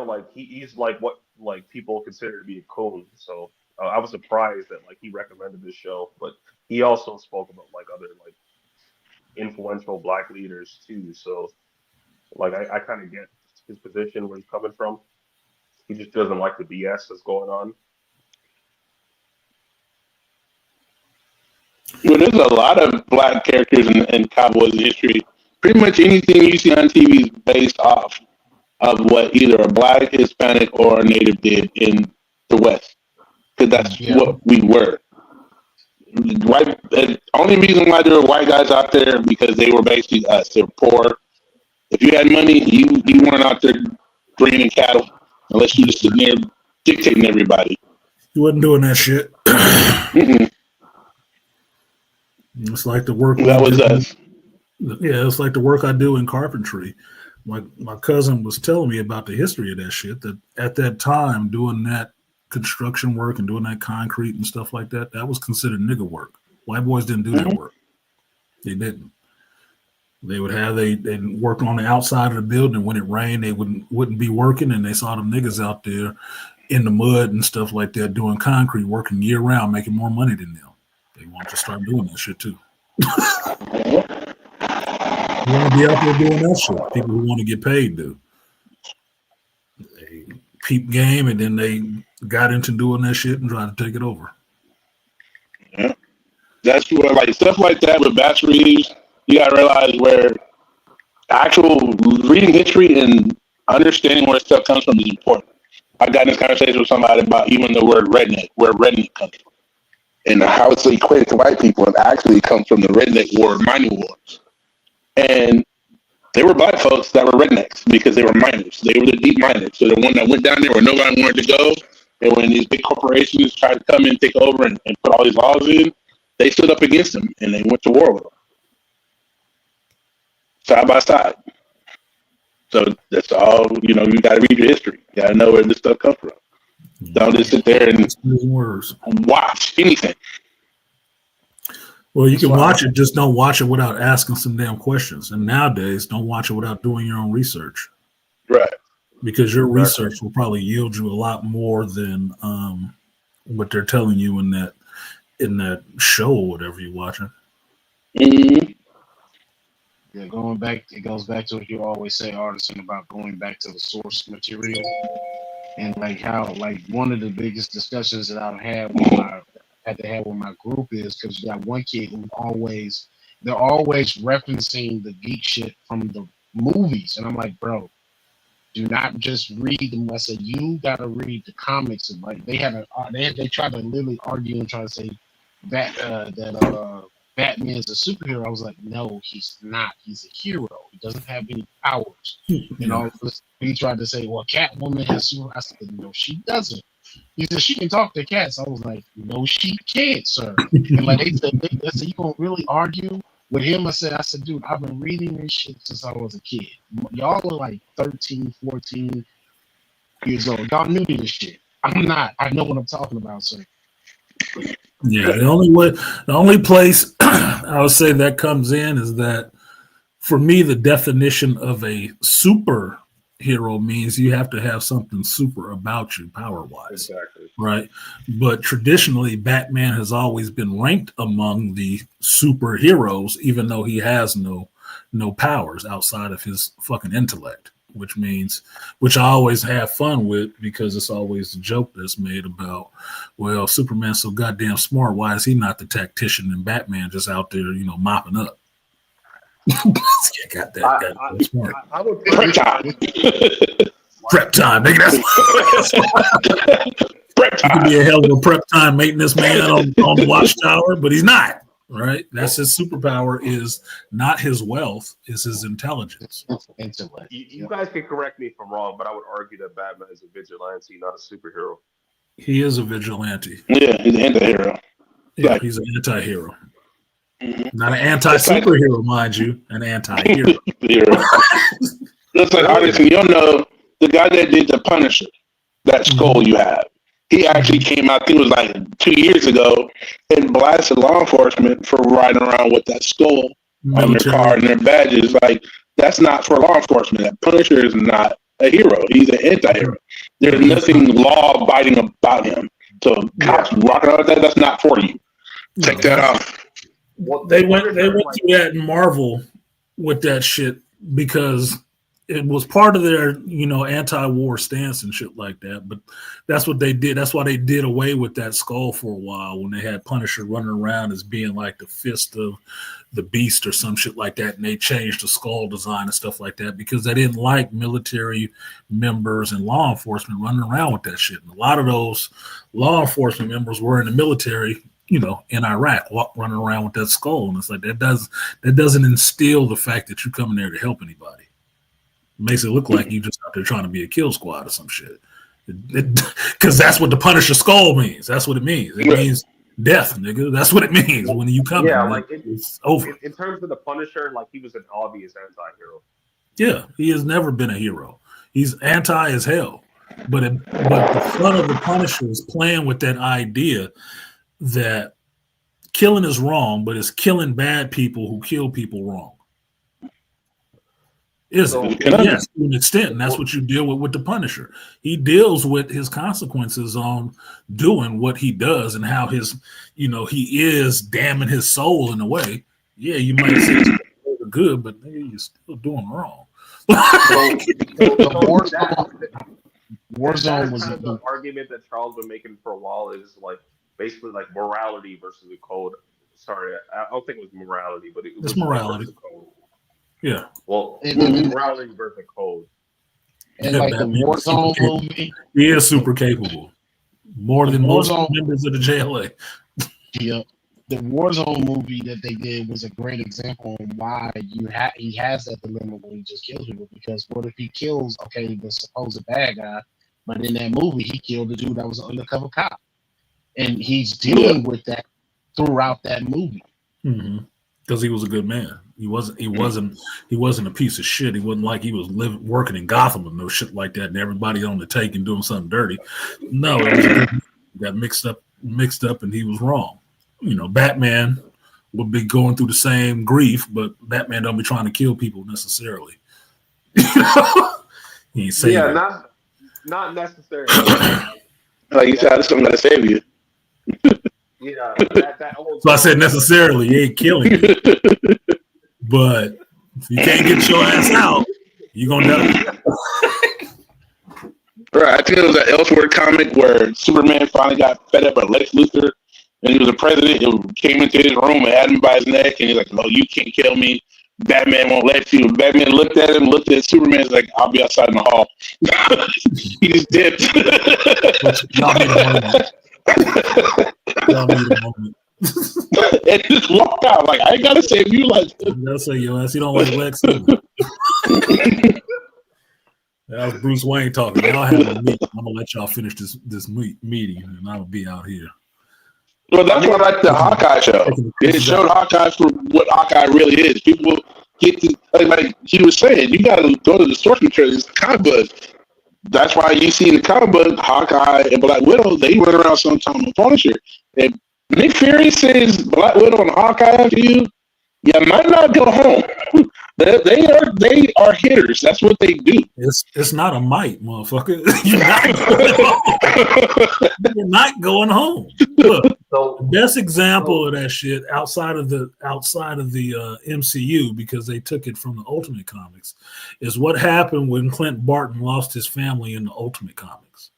F: like he's like what like people consider to be a coon. So I was surprised that like he recommended this show, but he also spoke about like other like influential black leaders too. So like I kind of get his position where he's coming from. He just doesn't like the BS that's going on.
E: Well, there's a lot of black characters in Cowboys history. Pretty much anything you see on TV is based off of what either a black, Hispanic, or a native did in the West. Because that's what we were. White. The only reason why there were white guys out there because they were basically us. They were poor. If you had money, you weren't out there bringing cattle unless you just sitting there dictating everybody.
A: He wasn't doing that shit.
E: Mm-mm.
A: It's like the work
E: That was us.
A: Yeah, it's like the work I do in carpentry. My cousin was telling me about the history of that shit. That at that time, doing that construction work and doing that concrete and stuff like that, that was considered nigger work. White boys didn't do that work. They didn't. They would have they'd work on the outside of the building. When it rained, they wouldn't be working, and they saw them niggas out there in the mud and stuff like that doing concrete, working year round, making more money than them. They want to start doing that shit too. You want to be out there doing that shit. People who want to get paid do. They peep game, and then they got into doing that shit and tried to take it over.
E: Yeah. That's where, like, stuff like that with Bass Reeves, you got to realize where actual reading history and understanding where stuff comes from is important. I got in this conversation with somebody about even the word redneck, where redneck comes from, and how it's equated to white people, and actually comes from the redneck war, mining wars. And they were black folks that were rednecks because they were miners. They were the deep miners. So the one that went down there where nobody wanted to go, and when these big corporations tried to come in, take over, and put all these laws in, they stood up against them, and they went to war with them, side by side. So that's all, you got to read your history. You got to know where this stuff comes from. Don't just sit there and watch anything.
A: Well, you can watch it, just don't watch it without asking some damn questions. And nowadays, don't watch it without doing your own research.
E: Right.
A: Because your research will probably yield you a lot more than what they're telling you in that show or whatever you're watching.
E: Mm-hmm.
D: Yeah, it goes back to what you always say, Artisan, about going back to the source material. And like how, like, one of the biggest discussions that I've had with my group is because you got one kid who they're always referencing the geek shit from the movies. And I'm like, bro, do not just read them. I said, you got to read the comics. And like they tried to literally argue and try to say that Batman's a superhero. I was like, no, he's not. He's a hero. He doesn't have any powers. And all this, he tried to say, well, Catwoman has super. I said, no, she doesn't. He said she can talk to cats. I was like, no, she can't, sir. And like they said, you gonna really argue with him? I said, dude, I've been reading this shit since I was a kid. Y'all were like 13, 14 years old. Y'all knew this shit. I'm not. I know what I'm talking about, sir.
A: Yeah, the only place I would say that comes in is that for me, the definition of a superhero means you have to have something super about you, power-wise.
F: Exactly.
A: Right? But traditionally, Batman has always been ranked among the superheroes, even though he has no powers outside of his fucking intellect. Which I always have fun with because it's always the joke that's made about, well, Superman's so goddamn smart. Why is he not the tactician and Batman just out there, mopping up? Got that smart.
F: I would
E: Prep time.
A: Prep time, nigga.
E: Prep time.
A: He could be a hell of a prep time maintenance man on the watchtower, but he's not. Right? That's his superpower is not his wealth, is his intelligence.
D: Intellect.
F: You guys can correct me if I'm wrong, but I would argue that Batman is a vigilante, not a superhero.
A: He is a vigilante.
E: Yeah, he's an anti-hero.
A: Yeah, he's an anti-hero. Not an anti-superhero, mind you, an anti-hero.
E: Looks like artists, you don't know the guy that did the Punisher, that skull you have. He actually came out, I think it was like 2 years ago, and blasted law enforcement for riding around with that skull on their car and their badges. Like, that's not for law enforcement. That Punisher is not a hero. He's an anti-hero. There's nothing law-abiding about him. So cops walking around with that, that's not for you. Take that off.
A: Well, they went through that in Marvel with that shit because it was part of their, anti-war stance and shit like that. But that's what they did. That's why they did away with that skull for a while when they had Punisher running around as being like the fist of the beast or some shit like that. And they changed the skull design and stuff like that because they didn't like military members and law enforcement running around with that shit. And a lot of those law enforcement members were in the military, in Iraq, running around with that skull. And it's like that doesn't instill the fact that you're coming there to help anybody. Makes it look like you just out there trying to be a kill squad or some shit. Because that's what the Punisher skull means. That's what it means. It means death, nigga. That's what it means when you come.
F: Yeah,
A: it's over.
F: In terms of the Punisher, he was an obvious anti-hero.
A: Yeah, he has never been a hero. He's anti as hell. But the fun of the Punisher is playing with that idea that killing is wrong, but it's killing bad people who kill people wrong. Yes, to an extent, and that's what you deal with the Punisher. He deals with his consequences on doing what he does and how he is damning his soul in a way. Yeah, you might say it's good, but nigga, you're still doing wrong.
D: Warzone was
F: the argument that Charles been making for a while is basically morality versus the code. Sorry, I don't think it was morality, but it was
A: morality.
F: Code.
A: Yeah.
F: Well, morality versus code.
D: And the Warzone movie.
A: He is super capable. More than most members of the JLA.
D: Yeah. The Warzone movie that they did was a great example on why he has that dilemma when he just kills people. Because what if he kills, the supposed bad guy, but in that movie he killed the dude that was an undercover cop, and he's dealing with that throughout that movie.
A: Because he was a good man. He wasn't a piece of shit. He wasn't like he was working in Gotham and no shit like that, and everybody on the take and doing something dirty. No, it was a good man. He got mixed up, and he was wrong. Batman would be going through the same grief, but Batman don't be trying to kill people necessarily. He ain't saying that.
F: not necessarily.
E: Like you said, something gotta save you.
F: Yeah,
A: so I said necessarily, he ain't killing you. But if you can't get your ass out, you're gonna die.
E: Right, I think it was an Elseworld comic where Superman finally got fed up with Lex Luthor, and he was a president. He came into his room and had him by his neck, and he's like, "No, you can't kill me. Batman won't let you." Batman looked at him, looked at Superman, he's like, "I'll be outside in the hall." He just dipped.
A: Y'all need a moment.
E: and just walked out. Like, I ain't gotta save you. Like,
A: They'll say your ass, you don't like Lex either. That was Bruce Wayne talking. Y'all have a meeting. I'm gonna let y'all finish this meeting, and I'm gonna be out here.
E: well, that's what I like the Hawkeye show. It showed Hawkeye for what Hawkeye really is. People get to like he was saying, you gotta go to the source material. It's the comic book. That's why you see the comic book, Hawkeye and Black Widow, they run around sometime on Punisher. And Nick Fury says Black Widow and Hawkeye after you might not go home. They are hitters. That's what they do.
A: It's not a might, motherfucker. You're not going home. Look, the best example of that shit outside of the MCU, because they took it from the Ultimate Comics, is what happened when Clint Barton lost his family in the Ultimate Comics.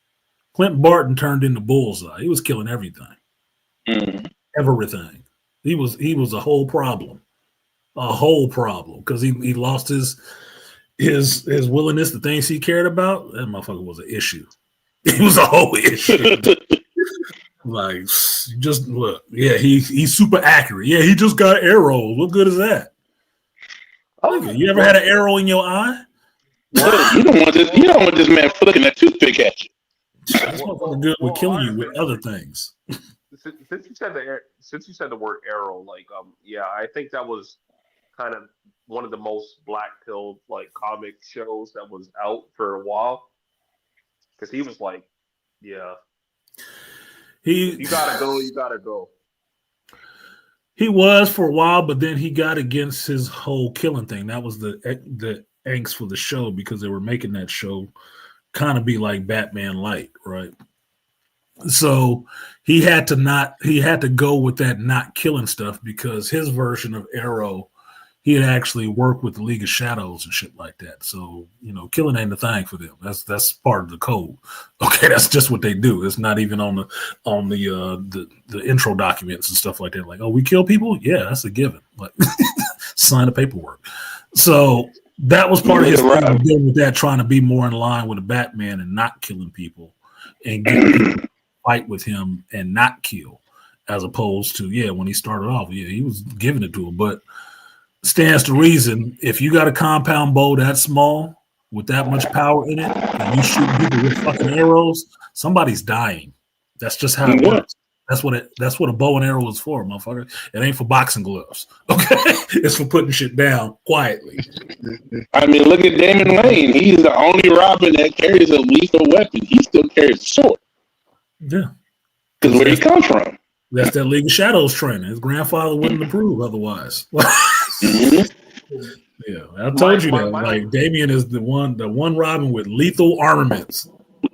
A: Clint Barton turned into Bullseye. He was killing everything. Everything. He was a whole problem. Because he lost his willingness to things he cared about. That motherfucker was an issue. He was a whole issue. Like, just look, yeah, he's super accurate. Yeah, he just got arrows. What good is that? You ever had an arrow in your eye?
E: Well, you don't want this man flicking that toothpick at you.
A: That's motherfucker good with killing you with other things.
F: Since you said the word arrow, like yeah, I think that was kind of one of the most black pilled like comic shows that was out for a while, because he was like, yeah, you gotta go.
A: He was for a while, but then he got against his whole killing thing. That was the angst for the show, because they were making that show kind of be like Batman Light, right? So he had to go with that not killing stuff, because his version of Arrow, he had actually worked with the League of Shadows and shit like that. So, killing ain't the thing for them. That's part of the code. Okay, that's just what they do. It's not even on the intro documents and stuff like that. Like, oh, we kill people? Yeah, that's a given. Like, sign the paperwork. So that was part of his thing, dealing with that, trying to be more in line with the Batman and not killing people and getting people to fight with him and not kill, as opposed to, when he started off, he was giving it to him. But stands to reason, if you got a compound bow that small with that much power in it and you shoot people with fucking arrows, somebody's dying. That's just how it works. That's what a bow and arrow is for, motherfucker. It ain't for boxing gloves. Okay? It's for putting shit down quietly.
E: I mean, look at Damon Wayne. He's the only Robin that carries a lethal weapon. He still carries a sword.
A: Yeah.
E: Because where he comes from.
A: That's that League of Shadows training. His grandfather wouldn't approve otherwise. Yeah, I told you that. Like, Damian is the one Robin with lethal armaments.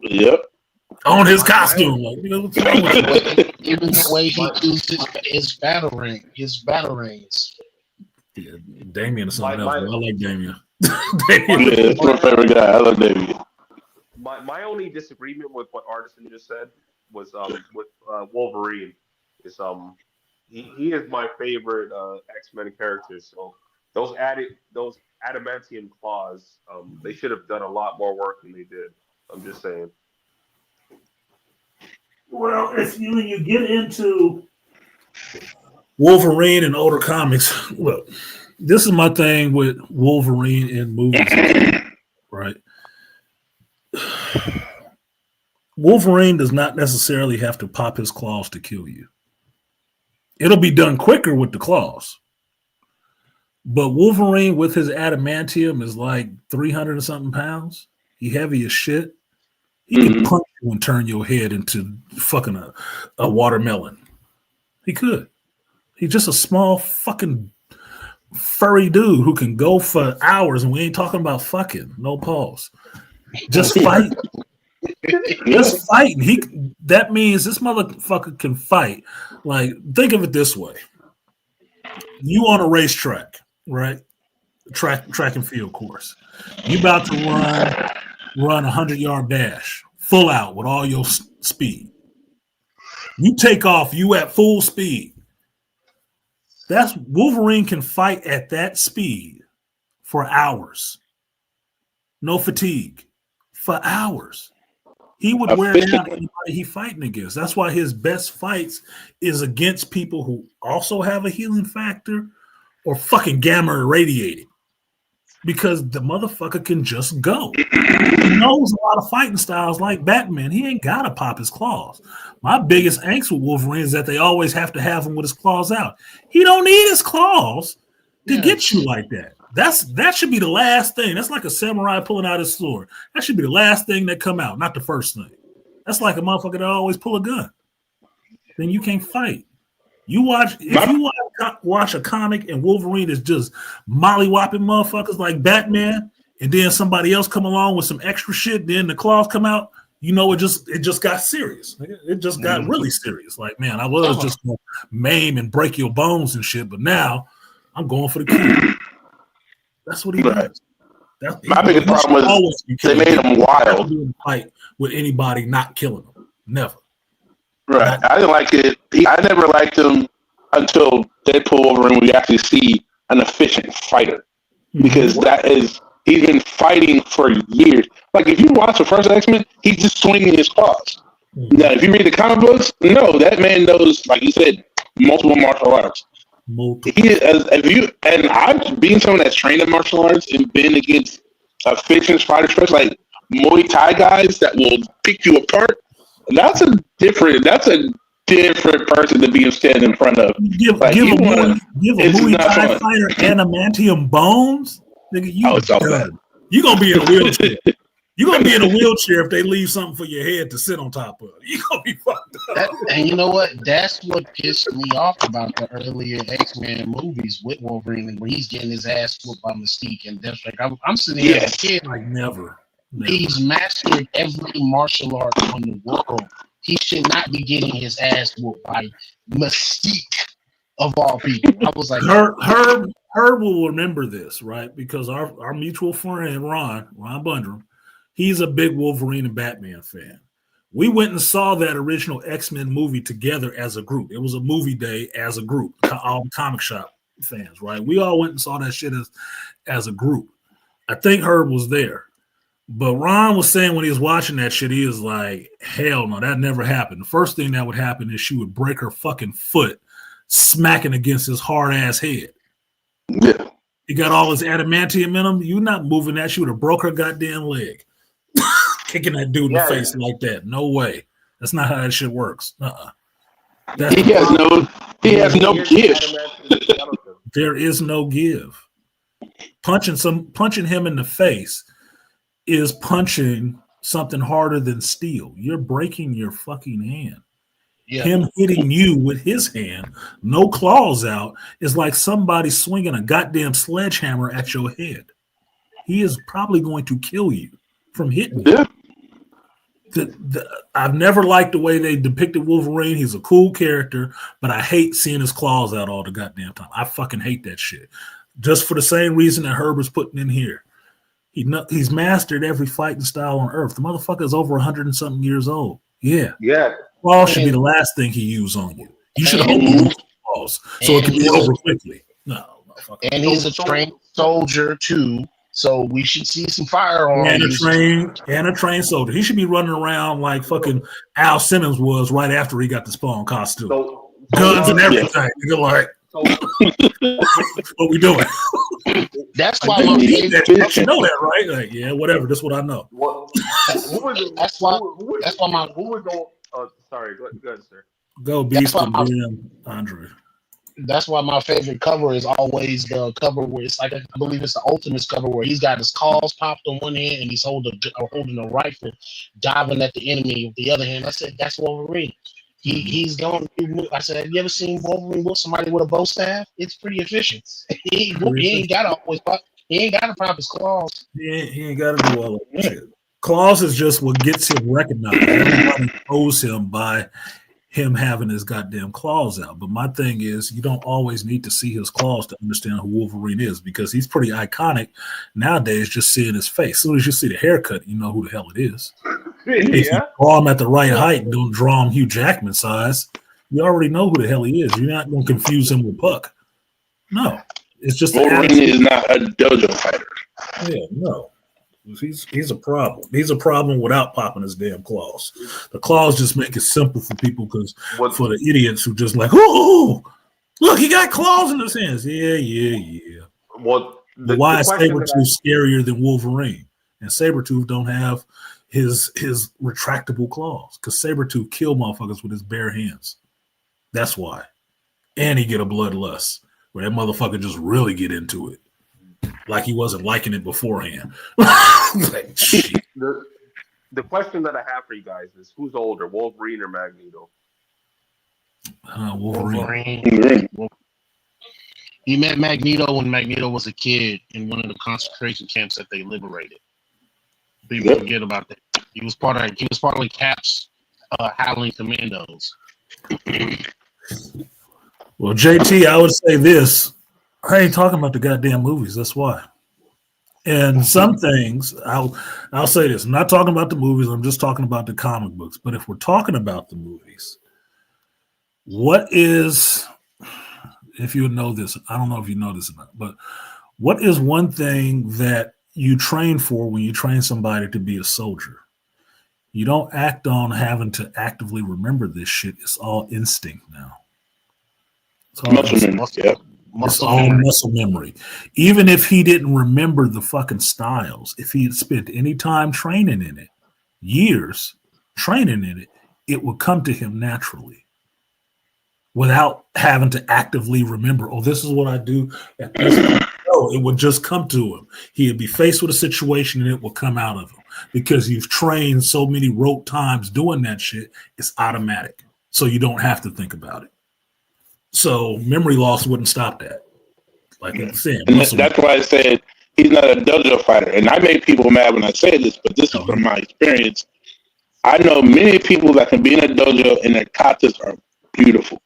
E: Yep.
A: On his costume. Like, what's wrong with you?
D: Even the way he used his battle rings.
A: Yeah, Damian is something else. I like Damian.
E: That's my favorite guy. I love Damian.
F: My only disagreement with what Artisan just said was with Wolverine. Is he is my favorite X-Men character. So those adamantium claws, they should have done a lot more work than they did. I'm just saying.
A: Well, if you get into Wolverine and older comics, look, this is my thing with Wolverine in movies, right? Wolverine does not necessarily have to pop his claws to kill you. It'll be done quicker with the claws. But Wolverine with his adamantium is like 300 and something pounds. He heavy as shit. He can punch you and turn your head into fucking a watermelon. He could. He's just a small fucking furry dude who can go for hours, and we ain't talking about fucking. No pause. Just fight. Just fighting. That means this motherfucker can fight. Like, think of it this way. You on a racetrack, right? Track and field course. You about to run a 100-yard dash, full out with all your speed. You take off, you at full speed. That's Wolverine can fight at that speed for hours. No fatigue. For hours. He would wear
E: Efficient.
A: down anybody he fighting against. That's why his best fights is against people who also have a healing factor or fucking gamma irradiated. Because the motherfucker can just go. He knows a lot of fighting styles like Batman. He ain't got to pop his claws. My biggest angst with Wolverine is that they always have to have him with his claws out. He don't need his claws to get you like that. That should be the last thing. That's like a samurai pulling out his sword. That should be the last thing that come out, not the first thing. That's like a motherfucker that always pull a gun. Then you can't fight. You watch a comic and Wolverine is just molly-whopping motherfuckers like Batman, and then somebody else come along with some extra shit, then the claws come out, you know it just got serious. It just got really serious. Like, man, I was just gonna maim and break your bones and shit, but now I'm going for the kill. That's what he does.
E: My biggest problem was they made him wild.
A: Fight with anybody not killing him. Never.
E: Right. I didn't like it. I never liked him until Deadpool Wolverine, we actually see an efficient fighter. Because he's been fighting for years. Like, if you watch the first X-Men, he's just swinging his claws. Now, if you read the comic books, no, that man knows, like you said, multiple martial arts. And I've been someone that's trained in martial arts and been against efficient fighters, especially like Muay Thai guys that will pick you apart. That's a different person to be standing in front of.
A: Give a Muay Thai fighter adamantium bones, nigga. You gonna be in a wheelchair. You gonna be in a wheelchair if they leave something for your head to sit on top of. You gonna be fucked up.
D: And you know what? That's what pissed me off about the earlier X-Men movies with Wolverine, when he's getting his ass whooped by Mystique and Deathstroke. I'm sitting here as a kid,
A: like never.
D: He's mastered every martial art in the world. He should not be getting his ass whooped by Mystique of all people. I was like,
A: Herb will remember this, right? Because our mutual friend Ron Bundrum, he's a big Wolverine and Batman fan. We went and saw that original X-Men movie together as a group. It was a movie day as a group, all the comic shop fans, right? We all went and saw that shit as a group. I think Herb was there. But Ron was saying when he was watching that shit, he was like, hell no, that never happened. The first thing that would happen is she would break her fucking foot smacking against his hard-ass head.
E: Yeah.
A: He got all his adamantium in him. You're not moving that. She would have broke her goddamn leg. Kicking that dude in the face like that. No way. That's not how that shit works.
E: He has no give.
A: There is no give. Punching him in the face is punching something harder than steel. You're breaking your fucking hand. Yeah. Him hitting you with his hand, no claws out, is like somebody swinging a goddamn sledgehammer at your head. He is probably going to kill you from hitting you. I've never liked the way they depicted Wolverine. He's a cool character, but I hate seeing his claws out all the goddamn time. I fucking hate that shit. Just for the same reason that Herbert's putting in here. He's mastered every fighting style on Earth. The motherfucker is over 100 and something years old. Yeah. Claws should be the last thing he used on you. You should hold his claws so it can be over quickly. No.
D: And he's a trained soldier too, so we should see some firearms.
A: And a trained soldier. He should be running around like fucking Al Simmons was right after he got the Spawn costume. Guns and everything. You're like, what we doing?
D: That's why my favorite.
A: You know that, right? Like, yeah, whatever. That's what I know.
D: That's why my.
F: Sorry, go ahead, sir.
A: Go Beast and then Andre.
D: That's why my favorite cover is always the cover where it's like I believe it's the Ultimates cover where he's got his claws popped on one hand and he's holding a rifle, diving at the enemy with the other hand. I said that's Wolverine. He's going. I said, have you ever seen Wolverine with somebody with a bow staff? It's pretty efficient. He ain't got to always pop. He ain't got to pop his claws.
A: He ain't got to do all that shit. Claws is just what gets him recognized. Everybody knows him by him having his goddamn claws out. But my thing is, you don't always need to see his claws to understand who Wolverine is, because he's pretty iconic nowadays. Just seeing his face, as soon as you see the haircut, you know who the hell it is. If you draw him at the right height and don't draw him Hugh Jackman size, you already know who the hell he is. You're not going to confuse him with Puck. No, it's just
E: Wolverine is not a dojo fighter.
A: Yeah, no. He's a problem. He's a problem without popping his damn claws. The claws just make it simple for people because for the idiots who just like, oh, look, he got claws in his hands. Yeah.
F: Well,
A: Why is Sabretooth scarier than Wolverine? And Sabretooth don't have his retractable claws because Sabretooth kill motherfuckers with his bare hands. That's why. And he get a bloodlust where that motherfucker just really get into it. Like he wasn't liking it beforehand. Like,
F: the question that I have for you guys is who's older, Wolverine or Magneto?
A: Wolverine.
D: He met Magneto when Magneto was a kid in one of the concentration camps that they liberated. People forget about that. He was part of Cap's Howling Commandos.
A: Well, JT, I would say this. I ain't talking about the goddamn movies. That's why. And some things, I'll say this. I'm not talking about the movies. I'm just talking about the comic books. But if we're talking about the movies, what is, if you know this, I don't know if you know this or not, but what is one thing that you train for when you train somebody to be a soldier? You don't act on having to actively remember this shit. It's all instinct now. It's all muscle memory. Even if he didn't remember the fucking styles, if he had spent any time training in it, years training in it, it would come to him naturally without having to actively remember, oh, this is what I do. No, it would just come to him. He'd be faced with a situation and it would come out of him because you've trained so many rote times doing that shit. It's automatic. So you don't have to think about it. So memory loss wouldn't stop that. Like I said,
E: that's why I said he's not a dojo fighter. And I make people mad when I say this, but this is from my experience. I know many people that can be in a dojo and their katas are beautiful.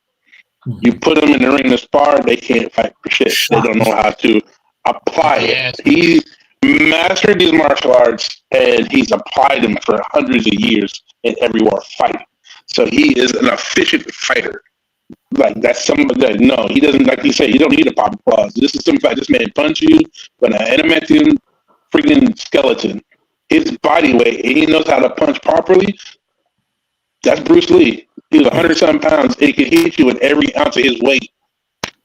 E: Mm-hmm. You put them in the ring to spar, they can't fight for shit. They don't know how to apply it. He mastered these martial arts and he's applied them for hundreds of years in every war fight. So he is an efficient fighter. Like that's somebody that no, he doesn't, like you say, you don't need a pop claws. This is somebody this man punch you with an adamantium freaking skeleton. His body weight, and he knows how to punch properly. That's Bruce Lee. He's 100-something pounds. He can hit you with every ounce of his weight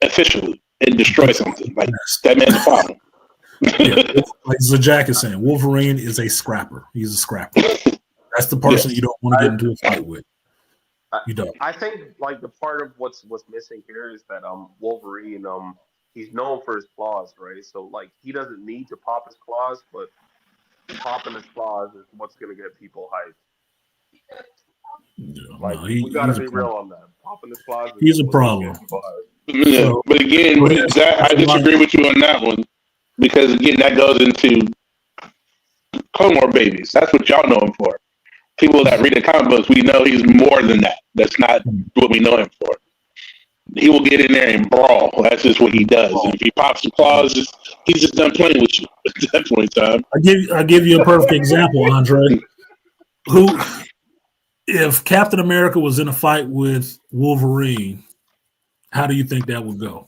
E: efficiently and destroy something. Like that man's a problem.
A: Like Zajac is saying, Wolverine is a scrapper. He's a scrapper. That's the person you don't want to get into a fight with. You don't.
F: I think like the part of what's missing here is that Wolverine he's known for his claws, right? So like he doesn't need to pop his claws, but popping his claws is what's gonna get people hyped.
A: Yeah,
F: like we gotta be real on that. Popping his claws.
A: He's a problem.
E: Yeah, but again, I disagree with you on that one because again, that goes into Clone War babies. That's what y'all know him for. People that read the comic books, we know he's more than that. That's not what we know him for. He will get in there and brawl. That's just what he does. And if he pops the claws, he's just done playing with you at that point in time.
A: I give you a perfect example, Andre. If Captain America was in a fight with Wolverine, how do you think that would go?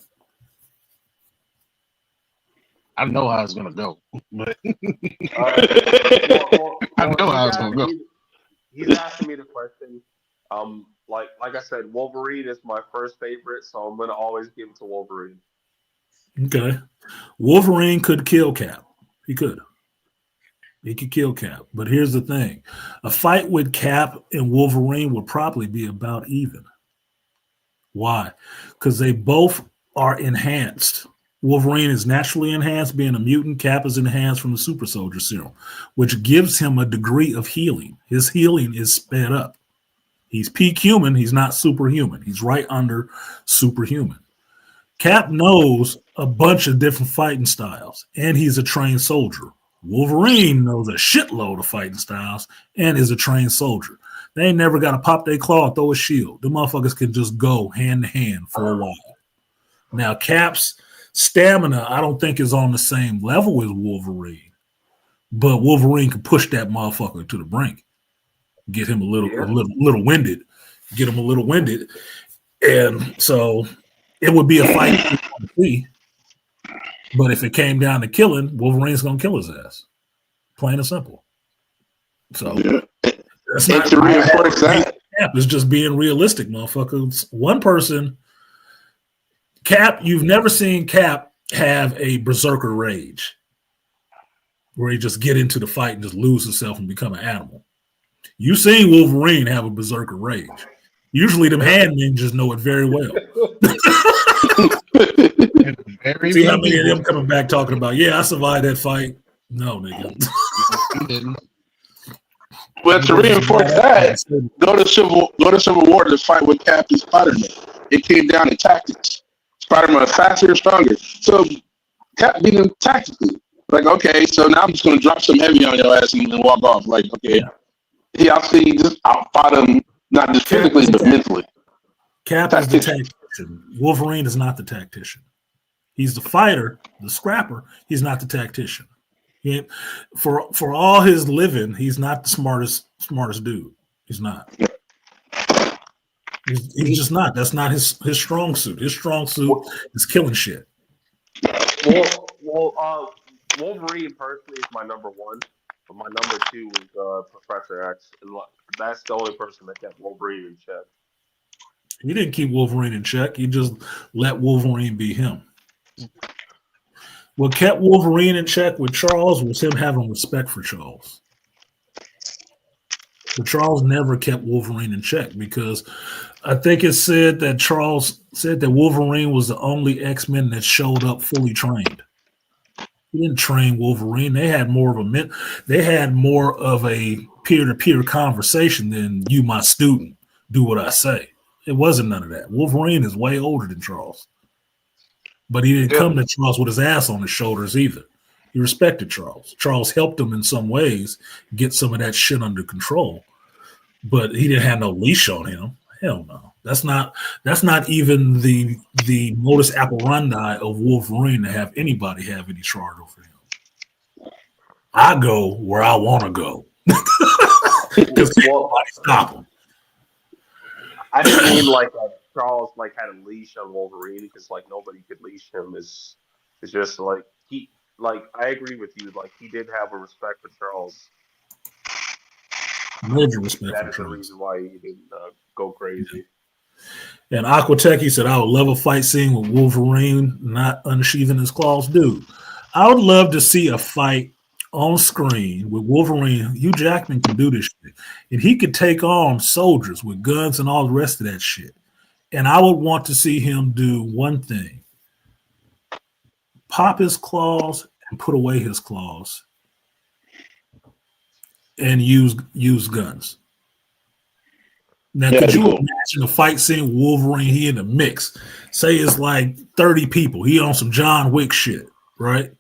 D: I know how it's gonna go. But
F: I know how it's gonna go. He's asking me the question. Like I said, Wolverine is my first favorite, so I'm gonna always give it to Wolverine.
A: Okay. Wolverine could kill Cap. He could. He could kill Cap. But here's the thing. A fight with Cap and Wolverine would probably be about even. Why? Because they both are enhanced. Wolverine is naturally enhanced, being a mutant. Cap is enhanced from the super soldier serum, which gives him a degree of healing. His healing is sped up. He's peak human. He's not superhuman. He's right under superhuman. Cap knows a bunch of different fighting styles, and he's a trained soldier. Wolverine knows a shitload of fighting styles and is a trained soldier. They ain't never got to pop their claw, throw a shield. The motherfuckers can just go hand to hand for a while. Now, Cap's stamina, I don't think is on the same level as Wolverine, but Wolverine can push that motherfucker to the brink, get him a little winded, and so it would be a fight. But if it came down to killing, Wolverine's gonna kill his ass. plain and simple. So
E: Yeah.
A: that's
E: And
A: not
E: to reinforce that,
A: Cap. It's just being realistic, motherfuckers. One person, Cap. You've never seen Cap have a berserker rage, where he just get into the fight and just lose himself and become an animal. You've seen Wolverine have a berserker rage. Usually, them hand ninjas know it very well.
D: Very
A: See how
D: few
A: many of
D: people.
A: them coming back talking about, yeah, I survived that fight. No, nigga.
D: He didn't.
E: but to reinforce that, go to Civil War to fight with Captain Spider-Man. It came down to tactics. Spider-Man was faster and stronger. So Cap beat him tactically. Like, okay, so now I'm just gonna drop some heavy on your ass and walk off. Like, okay. He obviously just outfought him, not just physically, but mentally.
A: Cap is the tactician. Wolverine is not the tactician. He's the fighter, the scrapper. He's not the tactician. For all his living, he's not the smartest dude. He's not. He's just not. That's not his strong suit. His strong suit is killing shit.
F: Well, Wolverine personally is my number one, but my number two is Professor X. That's the only person that kept Wolverine in check.
A: He didn't keep Wolverine in check. He just let Wolverine be him. What kept Wolverine in check with Charles was him having respect for Charles. But Charles never kept Wolverine in check because I think it said that Charles said that Wolverine was the only X-Men that showed up fully trained. He didn't train Wolverine. They had more of a peer-to-peer conversation than you, my student, do what I say. It wasn't none of that. Wolverine is way older than Charles. But he didn't come to Charles with his ass on his shoulders either. He respected Charles. Charles helped him in some ways get some of that shit under control. But he didn't have no leash on him. Hell no. That's not even the modus operandi of Wolverine to have anybody have any charge over him. I go where I want to go. Because nobody stop him.
F: I didn't mean like Charles like had a leash on Wolverine because like nobody could leash him. It's just like I agree with you. Like he did have a respect for Charles.
A: Major respect
F: that
A: for
F: is the
A: Charles.
F: reason why he didn't go crazy.
A: And Aquateki said, I would love a fight scene with Wolverine not unsheathing his claws. Dude, I would love to see a fight on screen with Wolverine. Hugh Jackman can do this shit. And he could take on soldiers with guns and all the rest of that shit. And I would want to see him do one thing. Pop his claws and put away his claws. And use guns. Now, could you imagine a fight scene with Wolverine? He in the mix. Say it's like 30 people. He on some John Wick shit, right?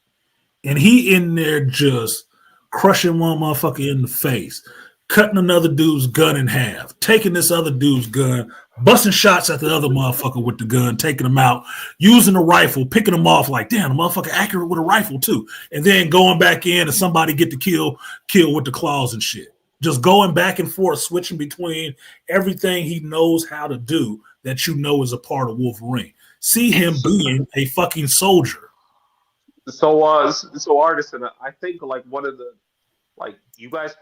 A: And he in there just crushing one motherfucker in the face, cutting another dude's gun in half, taking this other dude's gun, busting shots at the other motherfucker with the gun, taking him out, using the rifle, picking him off like, damn, the motherfucker accurate with a rifle too. And then going back in and somebody get the kill with the claws and shit. Just going back and forth, switching between everything he knows how to do that you know is a part of Wolverine. See him being a fucking soldier.
F: So Artisan, I think like one of the like you guys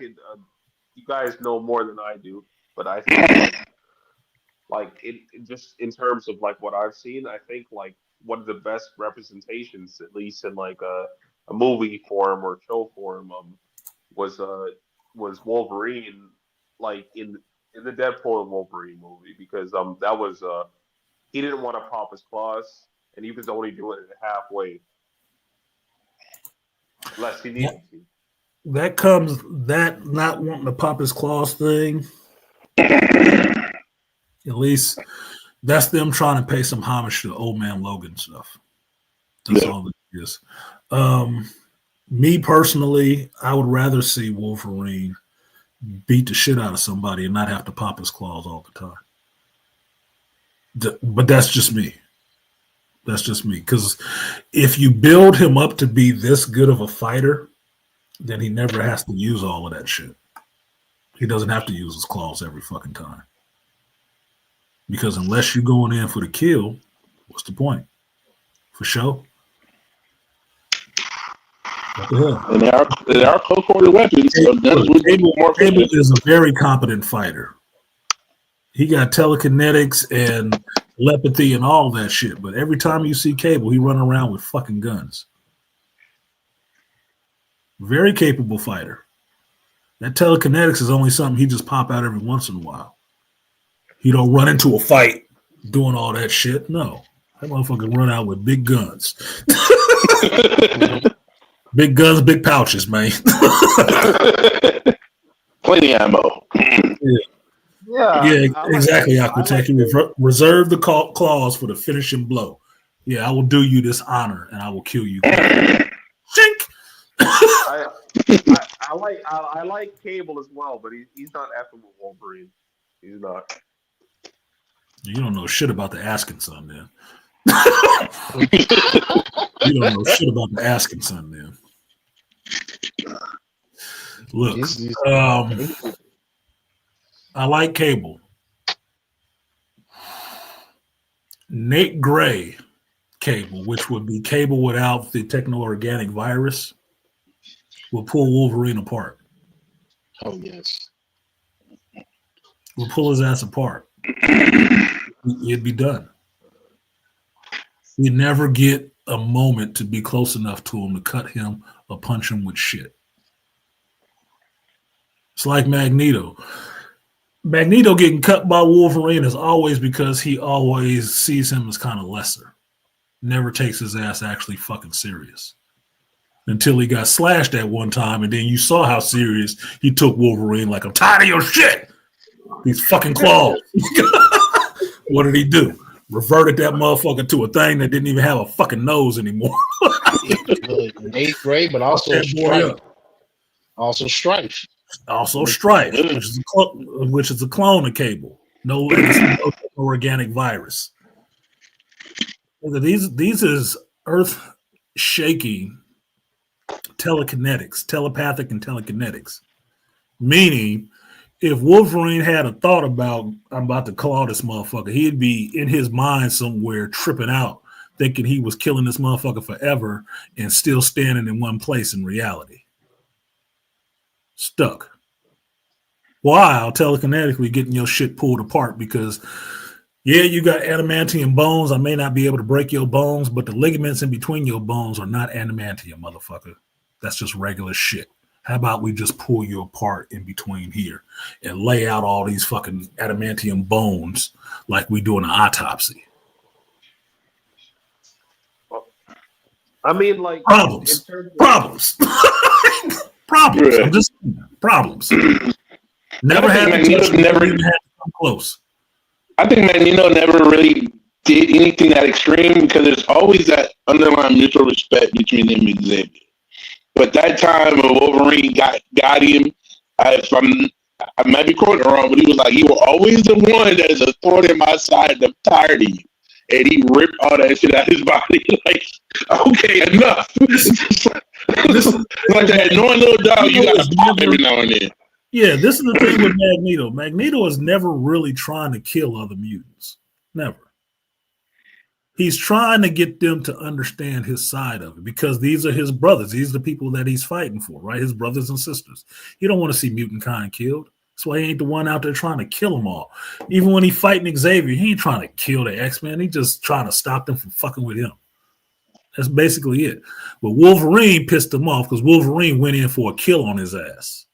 F: know more than I do, but I think like just in terms of like what I've seen, I think like one of the best representations, at least in like a movie form or show form, was Wolverine, like in the Deadpool and Wolverine movie, because that was he didn't want to pop his claws and he was only doing it halfway, unless he needed to.
A: That not wanting to pop his claws thing. At least that's them trying to pay some homage to Old Man Logan stuff. That's all it is. Me personally, I would rather see Wolverine beat the shit out of somebody and not have to pop his claws all the time. But that's just me. That's just me. Because if you build him up to be this good of a fighter, then he never has to use all of that shit. He doesn't have to use his claws every fucking time. Because unless you're going in for the kill, what's the point? For sure. What the hell?
E: And they are close quarter weapons. So guns would be more
A: Cable
E: efficient.
A: is a very competent fighter. He got telekinetics and telepathy and all that shit. But every time you see Cable, he run around with fucking guns. Very capable fighter. That telekinetics is only something he just pop out every once in a while. He don't run into a fight doing all that shit. No. That motherfucker run out with big guns. Big guns, big pouches, man.
E: Plenty ammo.
A: Yeah, exactly, Aquatech. Reserve the clause for the finishing blow. Yeah, I will do you this honor, and I will kill you. Shink!
F: I like Cable as well, but he's not effing with Wolverine. He's not.
A: You don't know shit about the Askin son, man. You don't know shit about the Askin son, man. Look, I like Cable. Nate Gray Cable, which would be Cable without the techno-organic virus, will pull Wolverine apart.
D: Oh, yes.
A: Will pull his ass apart. It'd be done. You never get a moment to be close enough to him to cut him or punch him with shit. It's like Magneto. Magneto getting cut by Wolverine is always because he always sees him as kind of lesser. Never takes his ass actually fucking serious. Until he got slashed at one time, and then you saw how serious he took Wolverine. Like, I'm tired of your shit. These fucking claws. What did he do? Reverted that motherfucker to a thing that didn't even have a fucking nose anymore.
D: Nate Gray, but also Strife. Also Strife.
A: Also Strife, which is a clone of Cable. No organic virus. These is earth-shaking telekinetics, telepathic and telekinetics. Meaning, if Wolverine had a thought about, I'm about to claw this motherfucker, he'd be in his mind somewhere tripping out, thinking he was killing this motherfucker forever and still standing in one place in reality. Stuck. While telekinetically getting your shit pulled apart because, yeah, you got adamantium bones. I may not be able to break your bones, but the ligaments in between your bones are not adamantium, motherfucker. That's just regular shit. How about we just pull you apart in between here and lay out all these fucking adamantium bones like we do an autopsy?
F: I mean, like
A: problems. Problems. I'm just problems. Never had to come close.
E: I think Magneto never really did anything that extreme because there's always that underlying mutual respect between him and Xavier. But that time when Wolverine got him, I might be quoting wrong, but he was like, "You were always the one that is a thorn in my side. I'm tired of you." And he ripped all that shit out of his body. Like, okay, enough. Like that annoying little dog you got to pop every now and then.
A: Yeah, this is the thing with Magneto. Magneto is never really trying to kill other mutants. Never. He's trying to get them to understand his side of it because these are his brothers. These are the people that he's fighting for, right? His brothers and sisters. He don't want to see mutant kind killed. That's why he ain't the one out there trying to kill them all. Even when he's fighting Xavier, he ain't trying to kill the X-Men. He's just trying to stop them from fucking with him. That's basically it. But Wolverine pissed him off because Wolverine went in for a kill on his ass.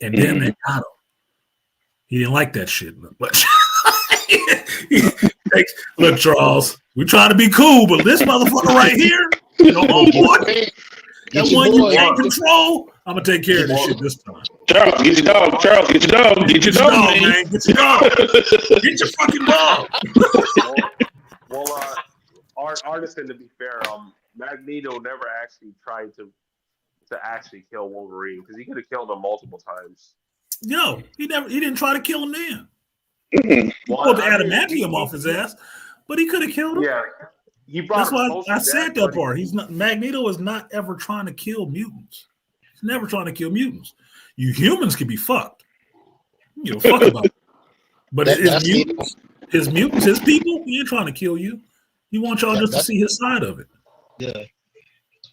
A: And then they got him. He didn't like that shit much. Look, Charles, we're trying to be cool, but this motherfucker right here, you know, oh boy, that one you can't control, I'm gonna take care of this shit this time.
E: Charles, get your dog. Charles, get your dog. Get your dog, man.
A: Get your dog. Get your fucking dog.
F: Artisan, to be fair, Magneto never actually tried to actually kill Wolverine because he could have killed him multiple times.
A: No, he didn't try to kill him then. He pulled the adamantium off his ass, but he could have killed him.
F: Yeah,
A: that's why I said that part. Magneto is not ever trying to kill mutants. He's never trying to kill mutants. You humans can be fucked. You know, fuck about it. But his mutants, his people, he ain't trying to kill you. He wants y'all just to see his side of it.
D: Yeah.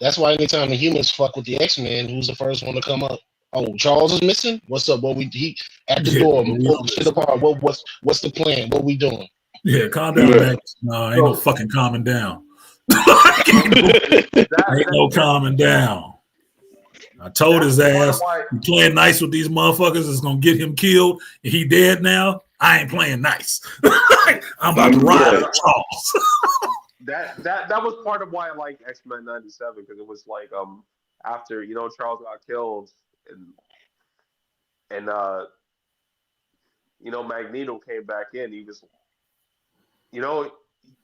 D: That's why anytime the humans fuck with the X-Men, who's the first one to come up? Oh, Charles is missing. What's up? What he at the door? Pull shit apart. What's the plan? What we doing?
A: Yeah, calm down, Max. No, ain't no fucking calming down. Ain't no calming down. I told his ass, you playing nice with these motherfuckers is gonna get him killed, and he dead now. I ain't playing nice. I'm about to ride with Charles.
F: that was part of why I like X-Men '97, because it was like after Charles got killed and Magneto came back in. He was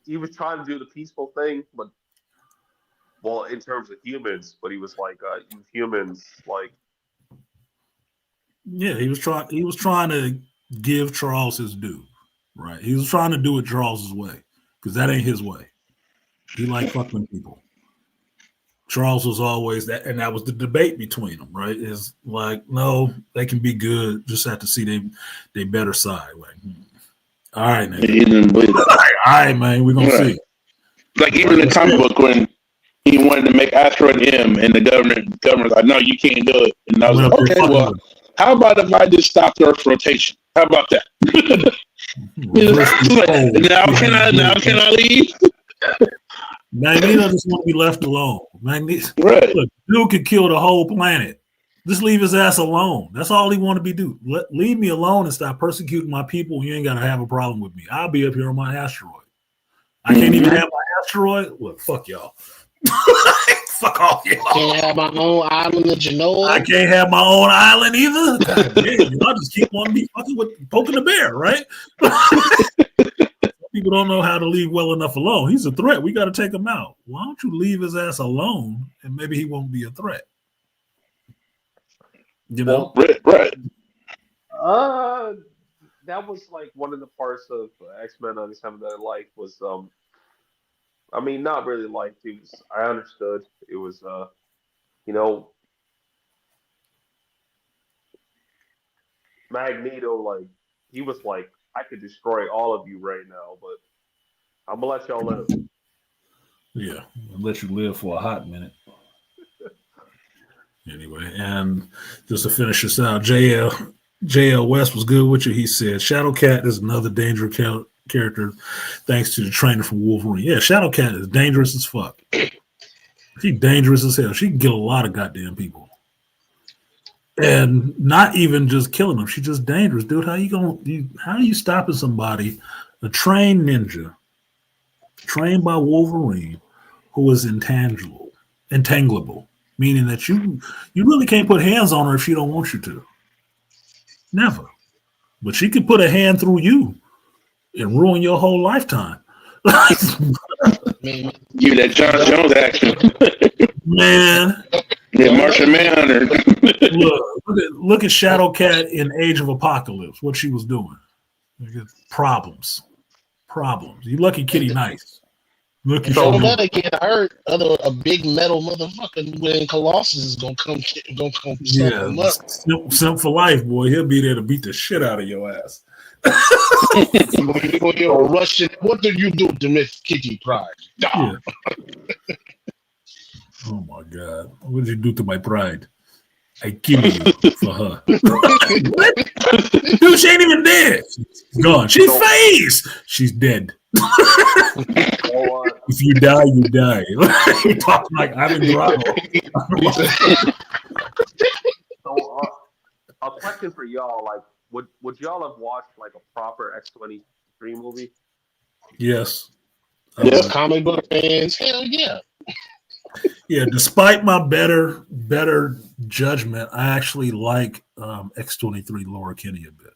F: he was trying to do the peaceful thing, but in terms of humans, but he was like humans like.
A: Yeah, he was trying to give Charles his due, right? He was trying to do it Charles's way, because that ain't his way. He like fucking people. Charles was always that, and that was the debate between them, right? Is like, no, they can be good, just have to see they better side. Like, all right, man. All right, man, we're gonna see.
E: Like even in the comic book when he wanted to make Asteroid M, and the governor's like, no, you can't do it. And I was like, okay, well, how about if I just stop the Earth's rotation? How about that? Now can I leave?
A: Magneto just want to be left alone.
E: Right.
A: Look, dude could kill the whole planet. Just leave his ass alone. That's all he want to be do. Leave me alone and stop persecuting my people. You ain't got to have a problem with me. I'll be up here on my asteroid. I can't even have my asteroid. Well, fuck y'all. Fuck off, y'all.
D: Can't have my own island of Genoa.
A: I can't have my own island either. God damn, y'all just keep wanting to be fucking with poking the bear, right? People don't know how to leave well enough alone. He's a threat. We got to take him out. Why don't you leave his ass alone, and maybe he won't be a threat? You know,
E: right.
F: That was like one of the parts of X-Men '97 that I liked was I mean, not really liked. It was, I understood. It was Magneto, like he was like, I could destroy all of you right now, but I'm gonna let y'all live.
A: Yeah, I'll let you live for a hot minute. Anyway, and just to finish this out, JL West was good with you. He said Shadowcat is another dangerous character thanks to the trainer from Wolverine. Yeah, Shadowcat is dangerous as fuck. She's dangerous as hell. She can kill a lot of goddamn people. And not even just killing them. She's just dangerous, dude. How are you stopping somebody, a trained ninja, trained by Wolverine, who is entangleable, meaning that you really can't put hands on her if she don't want you to. Never. But she could put a hand through you and ruin your whole lifetime.
E: Give that John Jones action.
A: Man.
E: Yeah, Martian Manhunter.
A: Look at Shadowcat in Age of Apocalypse, what she was doing. Problems. You lucky Kitty Nice. Look at
D: don't let her get hurt. A big metal motherfucker when Colossus is gonna come
A: yeah, him up. Simp for life, boy. He'll be there to beat the shit out of your ass.
D: You're Russian. What did you do to Miss Kitty Pride?
A: Yeah. Oh my God! What did you do to my pride? I killed you for her. Dude, she ain't even dead. She's gone. She's phased. She's dead. If you die, you die. You talk like Ivan Drago.
F: So, a question for y'all: like, would y'all have watched like a proper X-23 movie?
A: Yes.
D: Comic book fans, hell yeah.
A: Yeah, despite my better judgment, I actually like X-23 Laura Kinney a bit.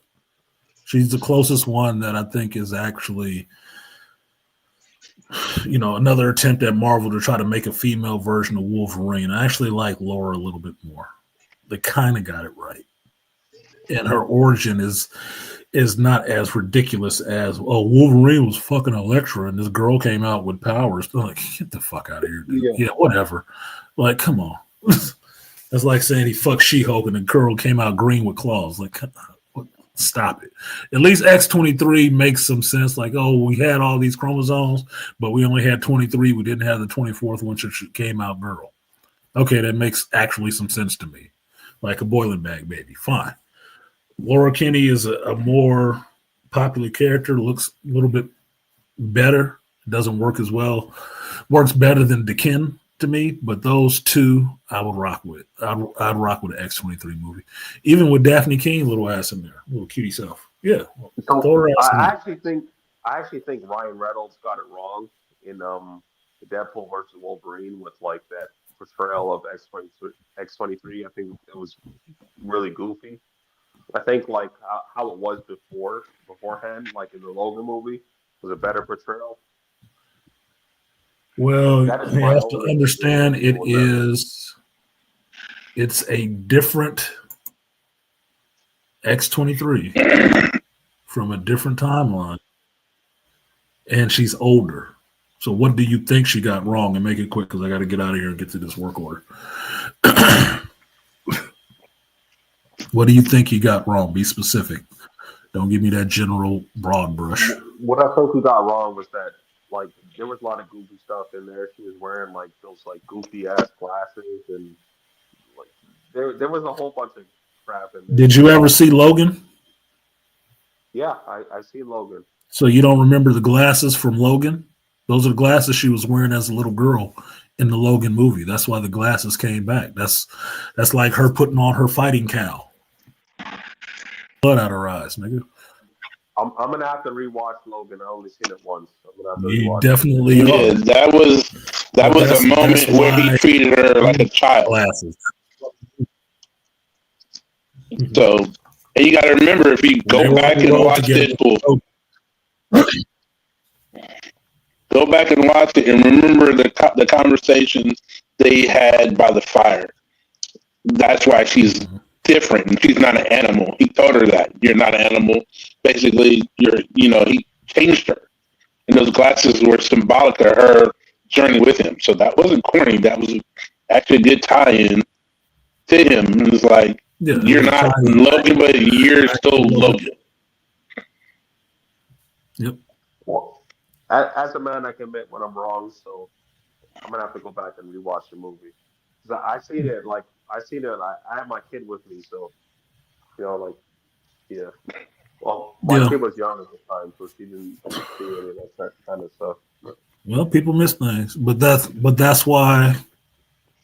A: She's the closest one that I think is actually, another attempt at Marvel to try to make a female version of Wolverine. I actually like Laura a little bit more. They kind of got it right. And her origin is not as ridiculous as, Wolverine was fucking Elektra and this girl came out with powers. They're like, get the fuck out of here, dude. Yeah, whatever. Like, come on. That's like saying he fucked She-Hulk and the girl came out green with claws. Like, stop it. At least X-23 makes some sense. Like, we had all these chromosomes, but we only had 23. We didn't have the 24th one, which came out girl. Okay, that makes actually some sense to me. Like a boiling bag baby. Fine. Laura Kinney is a more popular character, looks a little bit better, doesn't work as well, works better than Dekin to me, but those two I would rock with. I'd rock with an X-23 movie. Even with Daphne King, little ass in there, little cutie self. Yeah.
F: So
A: Throw her ass in
F: I
A: there.
F: actually think Ryan Reynolds got it wrong in Deadpool versus Wolverine with like that portrayal of X-23. I think it was really goofy. I think like how it was beforehand, like in the Logan movie, was a better portrayal.
A: Well,
F: That is
A: you
F: my
A: have to
F: only
A: understand
F: issue with that.
A: it's a different X-23 from a different timeline, and she's older. So what do you think she got wrong? And make it quick because I got to get out of here and get to this work order. What do you think he got wrong? Be specific. Don't give me that general broad brush.
F: What I think he got wrong was that like there was a lot of goofy stuff in there. She was wearing like those like goofy ass glasses and like there was a whole bunch of crap in there.
A: Did you ever see Logan?
F: Yeah, I see Logan.
A: So you don't remember the glasses from Logan? Those are the glasses she was wearing as a little girl in the Logan movie. That's why the glasses came back. That's like her putting on her fighting cowl. Blood out her eyes, nigga.
F: I'm gonna have to rewatch Logan. I only seen it once. So I'm gonna have to
A: You
F: rewatch
A: definitely
E: Yeah,
A: are.
E: that was
A: That's
E: a moment where he
A: why
E: treated her like a child.
A: glasses.
E: So, and you got to remember, if you
A: They
E: go
A: were
E: back
A: on
E: and
A: the road
E: watch
A: together.
E: Deadpool, go back and watch it, and remember the conversations they had by the fire. That's why she's different, and she's not an animal. He told her that you're not an animal. Basically, he changed her, and those glasses were symbolic of her journey with him. So that wasn't corny. That was actually a good tie-in to him. And it's like,
A: Yeah,
E: you're not Logan, but you're still Logan.
A: Yep.
F: Well, as a man, I can admit when I'm wrong. So I'm gonna have to go back and rewatch the movie. 'Cause I seen it like I seen it. I had my kid with me, so like yeah. Well, my
A: Yeah.
F: kid was young at the time, so she didn't see any of that kind of stuff. But,
A: Well, people miss things, but that's why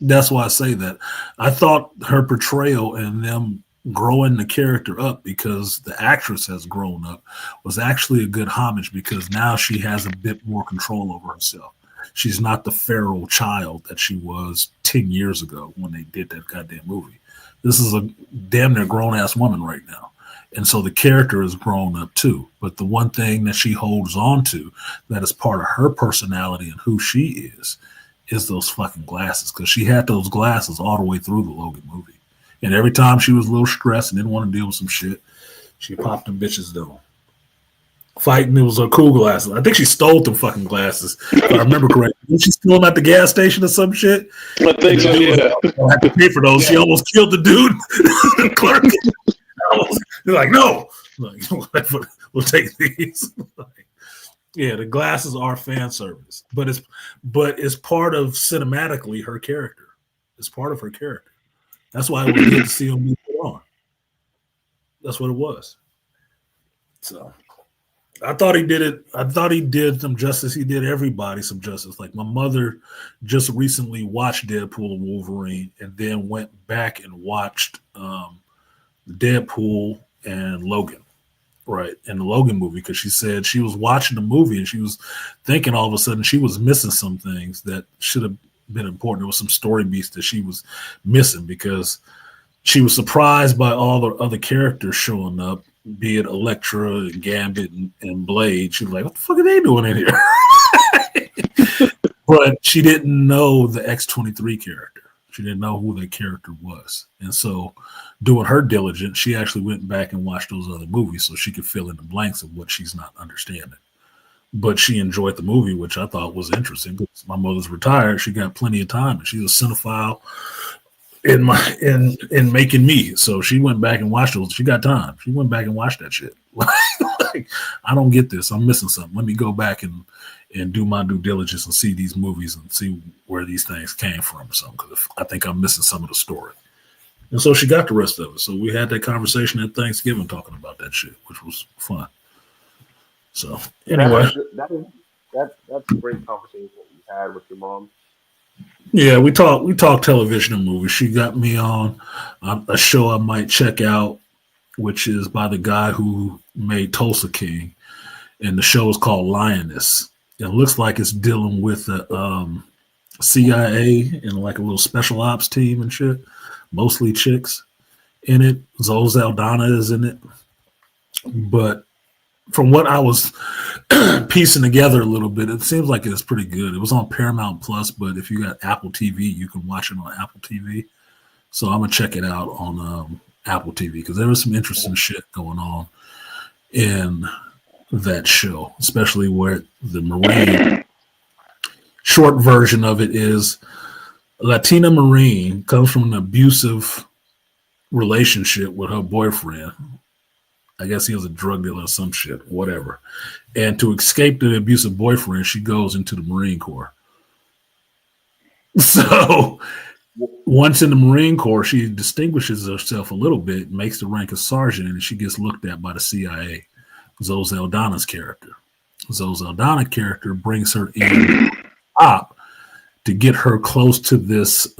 A: I say that. I thought her portrayal and them growing the character up because the actress has grown up was actually a good homage because now she has a bit more control over herself. She's not the feral child that she was 10 years ago when they did that goddamn movie. This is a damn near grown ass woman right now. And so the character has grown up too. But the one thing that she holds on to that is part of her personality and who she is those fucking glasses. Because she had those glasses all the way through the Logan movie. And every time she was a little stressed and didn't want to deal with some shit, she popped them bitches down. Fighting, it was her cool glasses. I think she stole them fucking glasses. If I remember correctly. Didn't she steal them at the gas station or some shit?
E: I think so, yeah.
A: I had to pay for those. She almost killed the dude, the clerk. They're like, no. Like, we'll take these. Yeah, the glasses are fan service, but it's part of cinematically her character. It's part of her character. That's why it was good to see him be put on. That's what it was. So I thought he did it. I thought he did some justice. He did everybody some justice. Like my mother just recently watched Deadpool and Wolverine, and then went back and watched Deadpool and Logan, right, in the Logan movie, because she said she was watching the movie and she was thinking all of a sudden she was missing some things that should have been important. There was some story beats that she was missing because she was surprised by all the other characters showing up, be it Elektra and Gambit and Blade. She was like, what the fuck are they doing in here? But she didn't know the X-23 character. She didn't know who the character was. And so doing her diligence, she actually went back and watched those other movies so she could fill in the blanks of what she's not understanding. But she enjoyed the movie, which I thought was interesting. My mother's retired. She got plenty of time, and she's a cinephile in making me. So she went back and watched those. She got time. She went back and watched that shit. Like, I don't get this. I'm missing something. Let me go back and do my due diligence and see these movies and see where these things came from or something. Because I think I'm missing some of the story. And so she got the rest of it. So we had that conversation at Thanksgiving talking about that shit, which was fun. So anyway,
F: that's a great conversation that you had with your mom.
A: yeah, we talk television and movies. She got me on a show I might check out, which is by the guy who made Tulsa King, and the show is called Lioness. It looks like it's dealing with the CIA and like a little special ops team and shit, mostly chicks in it. Zoe Saldana is in it, but from what I was piecing together a little bit, it seems like it's pretty good. It was on Paramount Plus, but if you got Apple TV, you can watch it on Apple TV. So I'm gonna check it out on Apple TV because there was some interesting shit going on in that show, especially where the Marine short version of it is a Latina Marine comes from an abusive relationship with her boyfriend. I guess he was a drug dealer or some shit, whatever. And to escape the abusive boyfriend, she goes into the Marine Corps. So once in the Marine Corps, she distinguishes herself a little bit, makes the rank of sergeant, and she gets looked at by the CIA. Zoe Saldana's character. Zoe Saldana's character brings her in op to get her close to this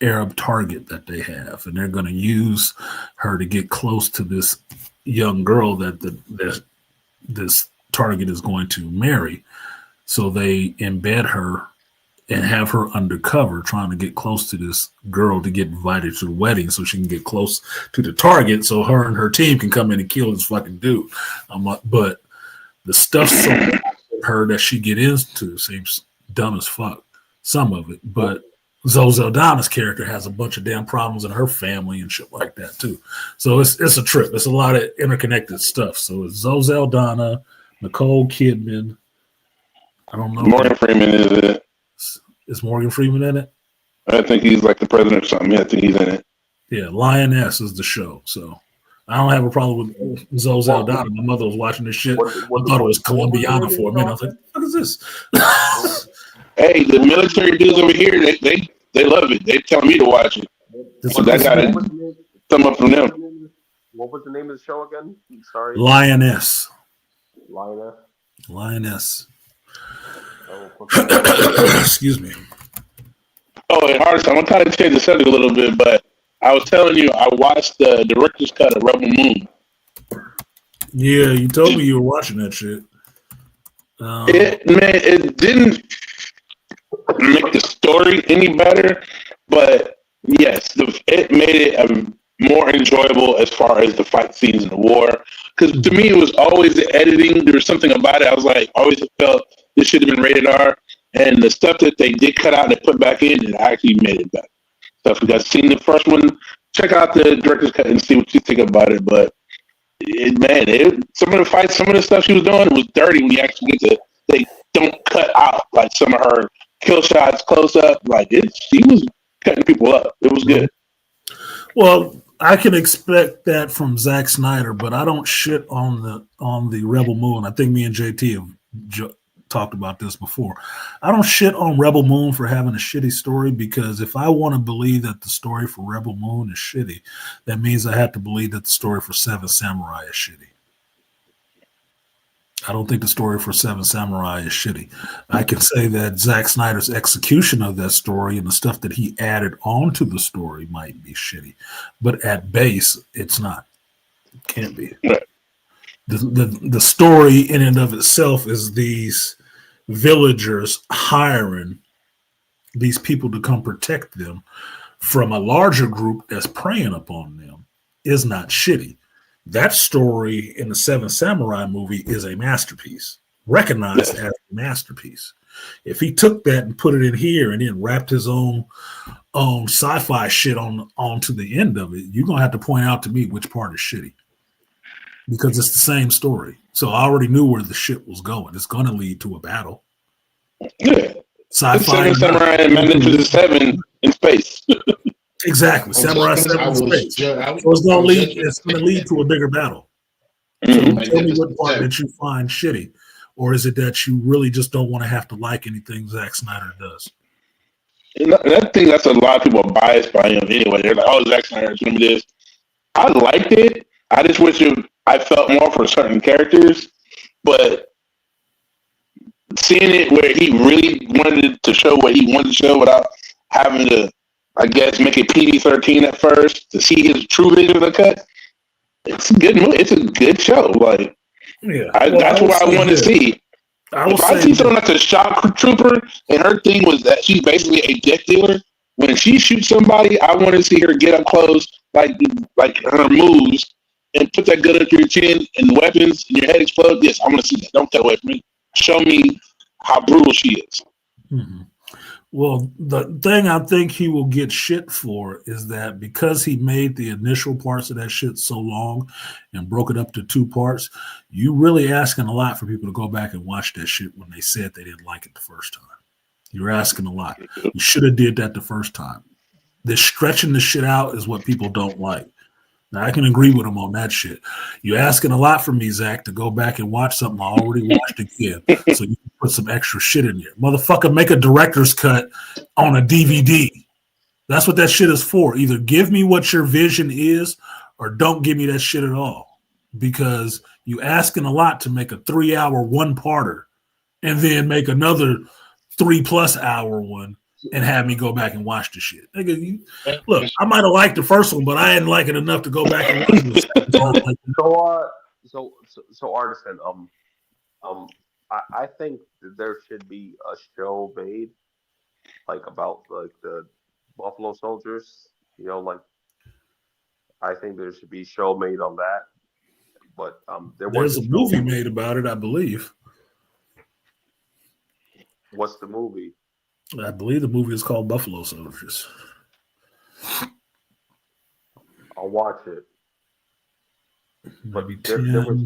A: Arab target that they have, and they're going to use her to get close to this young girl that this target is going to marry. So they embed her and have her undercover trying to get close to this girl to get invited to the wedding so she can get close to the target so her and her team can come in and kill this fucking dude. But the stuff so her that she get into seems dumb as fuck, some of it, but Zoe Saldana's character has a bunch of damn problems in her family and shit like that too. So it's a trip. It's a lot of interconnected stuff. So it's Zoe Saldana, Nicole Kidman. I don't know.
E: Morgan Freeman is it?
A: Is Morgan Freeman in it?
E: I think he's like the president or something. Yeah, I think he's in it.
A: Yeah, Lioness is the show. So I don't have a problem with Zoe Saldana. My mother was watching this shit. I thought it was Colombiana for a minute. I was like, what is this?
E: Hey, the military dudes over here, they love it. They tell me to watch it. So that got a thumb up from them.
F: What was the name of the show again? Sorry.
A: Lioness.
F: Lioness.
A: Excuse me.
E: Oh, and Hardest, I'm going to kind of change the subject a little bit, but I was telling you, I watched the director's cut of Rebel Moon.
A: Yeah, you told me you were watching that shit.
E: It didn't make the story any better, but yes, it made it more enjoyable as far as the fight scenes in the war. Because to me, it was always the editing. There was something about it. I was like, always felt this should have been rated R. And the stuff that they did cut out and put back in, it actually made it better. So if you guys seen the first one, check out the director's cut and see what you think about it. But some of the fights, some of the stuff she was doing was dirty when you actually get to. They don't cut out like some of her kill shots close up. Like she was cutting people up. It was good.
A: Well, I can expect that from Zack Snyder, but I don't shit on the Rebel Moon. I think me and JT have talked about this before. I don't shit on Rebel Moon for having a shitty story, because if I want to believe that the story for Rebel Moon is shitty, that means I have to believe that the story for Seven Samurai is shitty. I don't think the story for Seven Samurai is shitty. I can say that Zack Snyder's execution of that story and the stuff that he added onto the story might be shitty, but at base, it's not. It can't be. The story in and of itself is these villagers hiring these people to come protect them from a larger group that's preying upon them is not shitty. That story in the Seven Samurai movie is a masterpiece, recognized as a masterpiece. If he took that and put it in here and then wrapped his own sci-fi shit onto the end of it, you're gonna have to point out to me which part is shitty, because it's the same story. So I already knew where the shit was going. It's gonna lead to a battle.
E: Yeah.
A: Sci-fi.
E: Seven Samurai and Magnificent Seven space.
A: Exactly. Samurai 7 in space. So it's going to lead to a bigger battle. So tell me what part that you find shitty, or is it that you really just don't want to have to like anything Zack Snyder does?
E: And I think that's a lot of people are biased by him anyway. They're like, "Oh, Zack Snyder's gonna be this." I liked it. I just wish I felt more for certain characters, but seeing it where he really wanted to show what he wanted to show without having to, I guess, make it PG-13 at first to see his true vision of the cut. It's a good movie. It's a good show. Like, that's what I want to see. If I see someone that's a shock trooper and her thing was that she's basically a death dealer, when she shoots somebody, I want to see her get up close, like her moves, and put that gun up to your chin and weapons and your head explode. Yes, I want to see that. Don't take away from me. Show me how brutal she is.
A: Mm-hmm. Well, the thing I think he will get shit for is that because he made the initial parts of that shit so long and broke it up to 2 parts, you really asking a lot for people to go back and watch that shit when they said they didn't like it the first time. You're asking a lot. You should have did that the first time. This stretching the shit out is what people don't like. Now, I can agree with him on that shit. You're asking a lot from me, Zach, to go back and watch something I already watched again, so you can put some extra shit in there. Motherfucker, make a director's cut on a DVD. That's what that shit is for. Either give me what your vision is or don't give me that shit at all, because you asking a lot to make a 3-hour one-parter and then make another 3+ hour one and have me go back and watch the shit. Nigga, look, I might have liked the first one, but I didn't like it enough to go back and watch it.
F: So Artisan, I think that there should be a show made like about like the Buffalo Soldiers. You know, like I think there should be a show made on that. But
A: there's a movie made about it, I believe.
F: What's the movie?
A: I believe the movie is called Buffalo Soldiers.
F: I'll watch it. But there was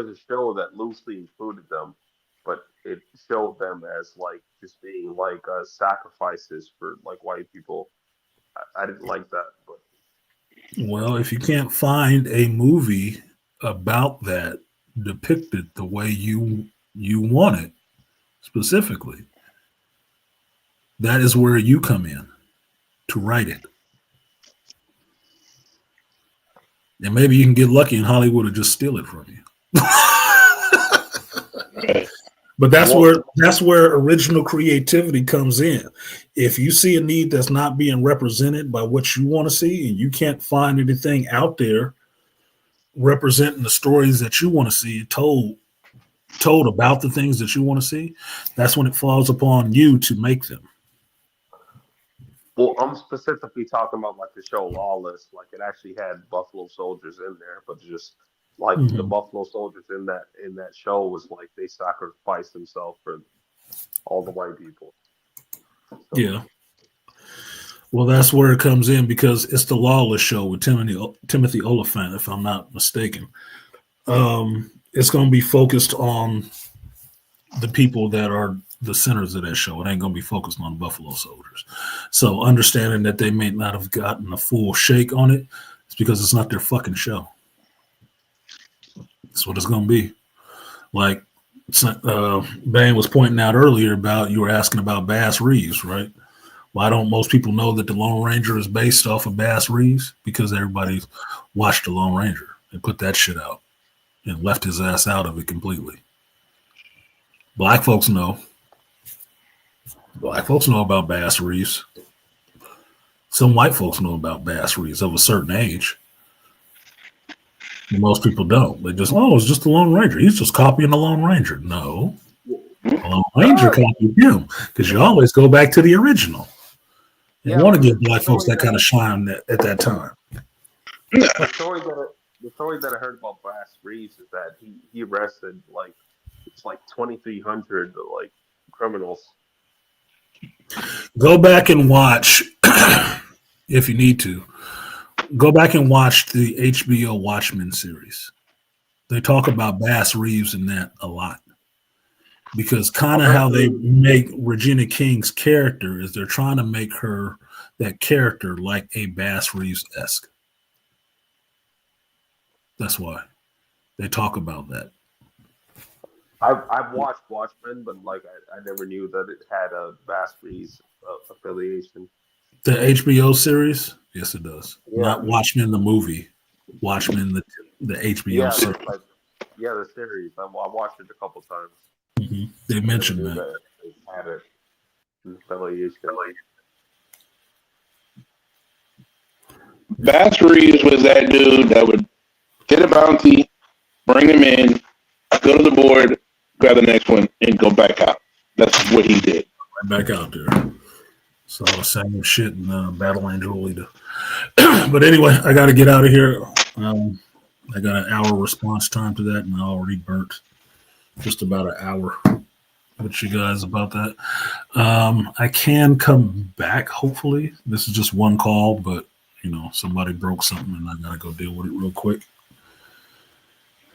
F: a show that loosely included them, but it showed them as like just being like sacrifices for like white people. I didn't like that. But
A: well, if you can't find a movie about that depicted the way you want it specifically, that is where you come in to write it. And maybe you can get lucky and Hollywood will just steal it from you. But that's where original creativity comes in. If you see a need that's not being represented by what you want to see, and you can't find anything out there representing the stories that you want to see told about the things that you want to see, that's when it falls upon you to make them.
F: Well, I'm specifically talking about like the show Lawless. Like it actually had Buffalo Soldiers in there, but just like the Buffalo Soldiers in that show was like they sacrificed themselves for all the white people. So.
A: Yeah. Well, that's where it comes in because it's the Lawless show with Timothy Oliphant, if I'm not mistaken. It's going to be focused on the people that are the centers of that show. It ain't going to be focused on Buffalo Soldiers. So understanding that they may not have gotten a full shake on it, it's because it's not their fucking show. That's what it's going to be. Like Bane was pointing out earlier about, you were asking about Bass Reeves, right? Why don't most people know that the Lone Ranger is based off of Bass Reeves? Because everybody watched the Lone Ranger and put that shit out and left his ass out of it completely. Black folks know. Black folks know about Bass Reeves. Some white folks know about Bass Reeves of a certain age. Most people don't. They just, it's just the Lone Ranger. He's just copying the Lone Ranger. No. The Lone Ranger copied him because you always go back to the original. You want to give black folks that kind of shine at that time.
F: The story that I heard about Bass Reeves is that he arrested like 2,300 like criminals.
A: Go back and watch, if you need to, go back and watch the HBO Watchmen series. They talk about Bass Reeves in that a lot. because kind of how they make Regina King's character is they're trying to make her that character like a Bass Reeves-esque. That's why they talk about that.
F: I've watched Watchmen, but like I never knew that it had a Bass Reeves affiliation.
A: The HBO series, yes, it does.
F: Yeah.
A: Not Watchmen the movie, Watchmen the HBO series.
F: The series. I watched it a couple times.
A: Mm-hmm. They mentioned that.
F: It had an affiliation.
E: Bass Reeves was that dude that would hit a bounty, bring him in, go to the board, grab the next one, and go back out. That's what he did.
A: Back out there. So same shit in Battle Angel Alita. But anyway, I got to get out of here. I got an hour response time to that, and I already burnt just about an hour with you guys about that. I can come back, hopefully. This is just one call, but, somebody broke something, and I got to go deal with it real quick.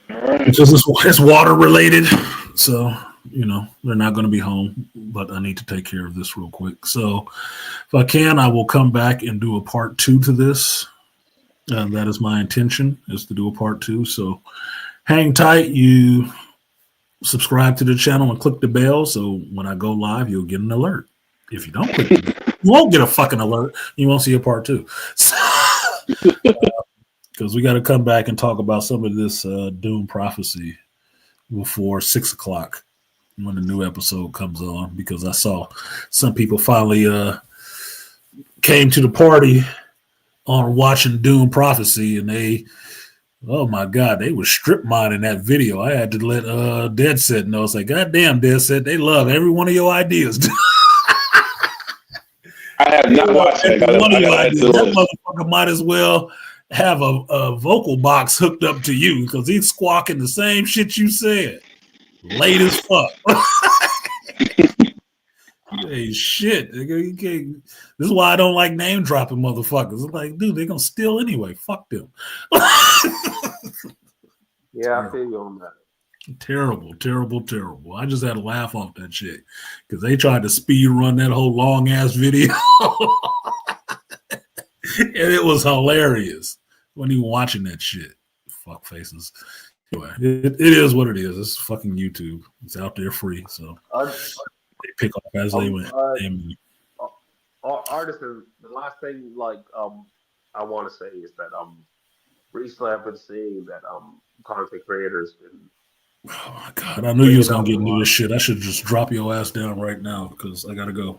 A: It's water related, so they're not going to be home, but I need to take care of this real quick. So if I can, I will come back and do a part 2 to this. That is my intention, is to do a part 2. So hang tight. You subscribe to the channel and click the bell, so when I go live, you'll get an alert. If you don't click the bell, you won't get a fucking alert. You won't see a part 2. Because we got to come back and talk about some of this Doom prophecy before 6 o'clock when the new episode comes on, because I saw some people finally came to the party on watching Doom prophecy, and they, oh my God, they were strip mining that video. I had to let Dead Set know. It's like, goddamn, Dead Set, they love every one of your ideas.
E: I have not watched it.
A: That motherfucker might as well have a vocal box hooked up to you, because he's squawking the same shit you said. Late as fuck. Hey, shit. This is why I don't like name dropping motherfuckers. It's like, dude, they're going to steal anyway. Fuck them.
F: Yeah, I feel you on that.
A: Terrible, terrible, terrible. I just had to laugh off that shit because they tried to speed run that whole long ass video. And it was hilarious when you watching that shit. Fuck faces. Anyway, it is what it is. It's fucking YouTube. It's out there free. So they pick up as they went.
F: Artisan, the last thing I want to say is that recently I've been seeing that content creators been.
A: Oh my God! I knew you was gonna get into this shit. I should just drop your ass down right now because I gotta go.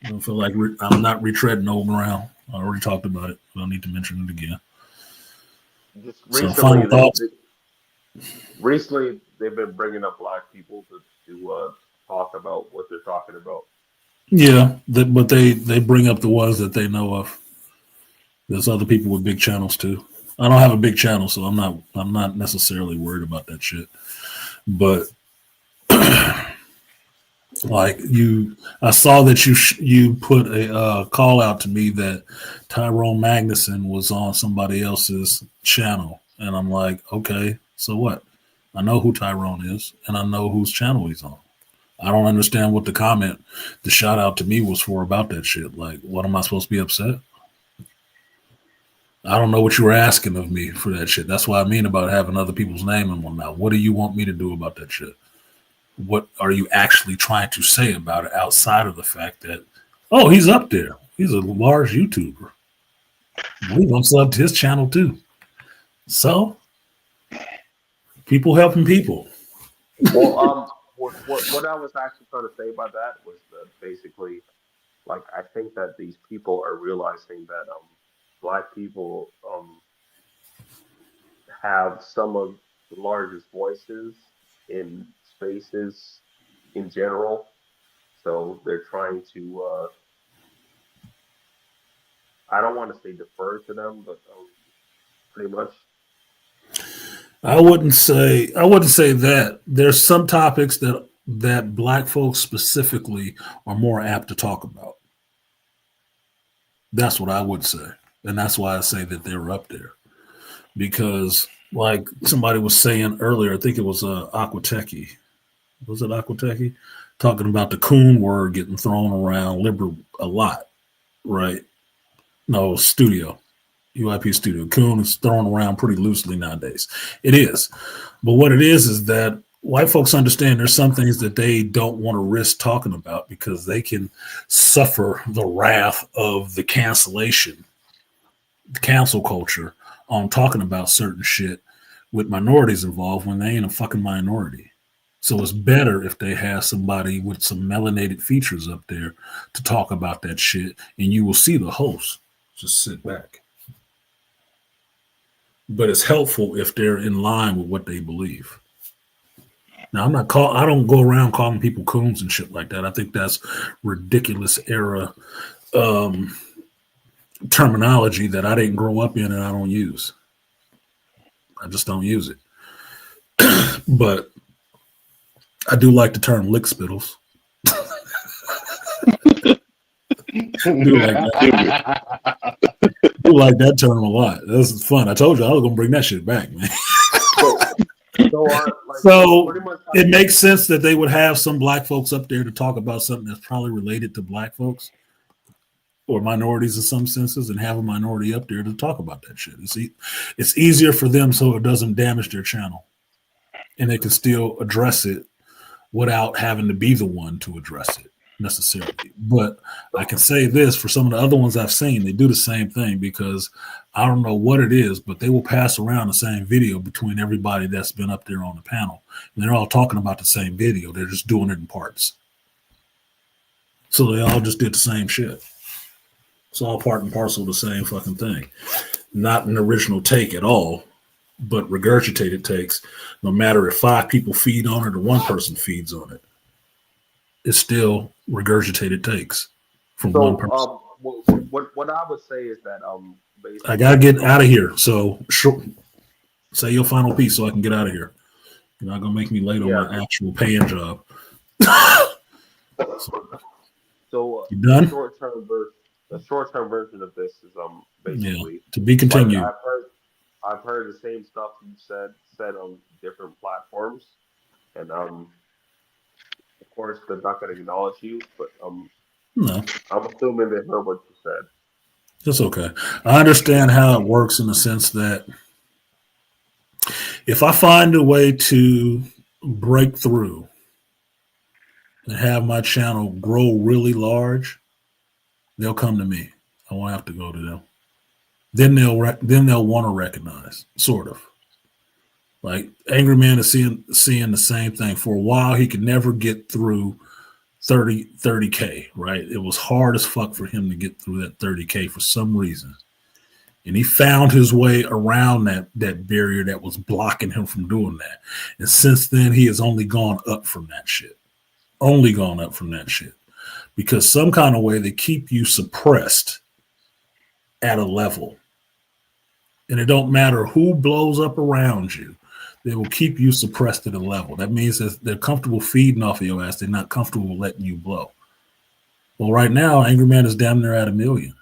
A: I don't feel like I'm not retreading old ground. I already talked about it. I don't need to mention it again. Final thoughts.
F: Recently, they've been bringing up black people to talk about what they're talking about.
A: Yeah, but they bring up the ones that they know of. There's other people with big channels too. I don't have a big channel, so I'm not necessarily worried about that shit. But like I saw that you put a call out to me that Tyrone Magnuson was on somebody else's channel, and I'm like, okay, so what? I know who Tyrone is, and I know whose channel he's on. I don't understand what the shout out to me was for about that shit. Like, what am I supposed to be upset? I don't know what you were asking of me for that shit. That's what I mean about having other people's name in one. Now, what do you want me to do about that shit? What are you actually trying to say about it outside of the fact that, oh, he's up there. He's a large YouTuber. We gonna sub to his channel too. So, people helping people.
F: Well, what I was actually trying to say about that was that basically, like, I think that these people are realizing that Black people have some of the largest voices in spaces in general. So they're trying to, I don't want to say defer to them, but pretty much.
A: I wouldn't say that. There's some topics that Black folks specifically are more apt to talk about. That's what I would say. And that's why I say that they're up there. Because like somebody was saying earlier, I think it was Aquateki. Was it Aquatechie? Talking about the coon word getting thrown around a lot, right? No, studio. UIP studio. Coon is thrown around pretty loosely nowadays. It is. But what it is that white folks understand there's some things that they don't want to risk talking about because they can suffer the wrath of the cancellation, the cancel culture on talking about certain shit with minorities involved when they ain't a fucking minority. So it's better if they have somebody with some melanated features up there to talk about that shit, and you will see the host just sit back. But it's helpful if they're in line with what they believe. Now, I don't go around calling people coons and shit like that. I think that's ridiculous era terminology that I didn't grow up in and I don't use. I just don't use it. But I do like the term lick spittles. do like that term a lot. This is fun. I told you I was gonna bring that shit back, man. So it makes sense that they would have some black folks up there to talk about something that's probably related to black folks or minorities in some senses, and have a minority up there to talk about that shit. It's easier for them so it doesn't damage their channel, and they can still address it without having to be the one to address it necessarily. But I can say this, for some of the other ones I've seen, they do the same thing, because I don't know what it is, but they will pass around the same video between everybody that's been up there on the panel. And they're all talking about the same video. They're just doing it in parts. So they all just did the same shit. It's all part and parcel of the same fucking thing. Not an original take at all, but regurgitated takes. No matter if 5 people feed on it or 1 person feeds on it, it's still regurgitated takes from one person.
F: What I would say is that
A: I gotta get out of here. So say your final piece so I can get out of here. You're not gonna make me late on my actual paying job.
F: So
A: you done?
F: The short-term version of this is basically
A: to be continued.
F: Like I've heard the same stuff you said on different platforms, and of course they're not going to acknowledge you, but
A: no,
F: I'm assuming they heard what you said.
A: That's okay. I understand how it works in the sense that if I find a way to break through and have my channel grow really large, they'll come to me. I won't have to go to them. Then they'll want to recognize, sort of. Like Angry Man is seeing the same thing. For a while, he could never get through 30K, right? It was hard as fuck for him to get through that 30K for some reason. And he found his way around that barrier that was blocking him from doing that. And since then, he has only gone up from that shit. Only gone up from that shit. Because some kind of way they keep you suppressed at a level. And it don't matter who blows up around you. They will keep you suppressed at a level. That means that they're comfortable feeding off of your ass. They're not comfortable letting you blow. Well, right now, Angry Man is damn near at 1 million.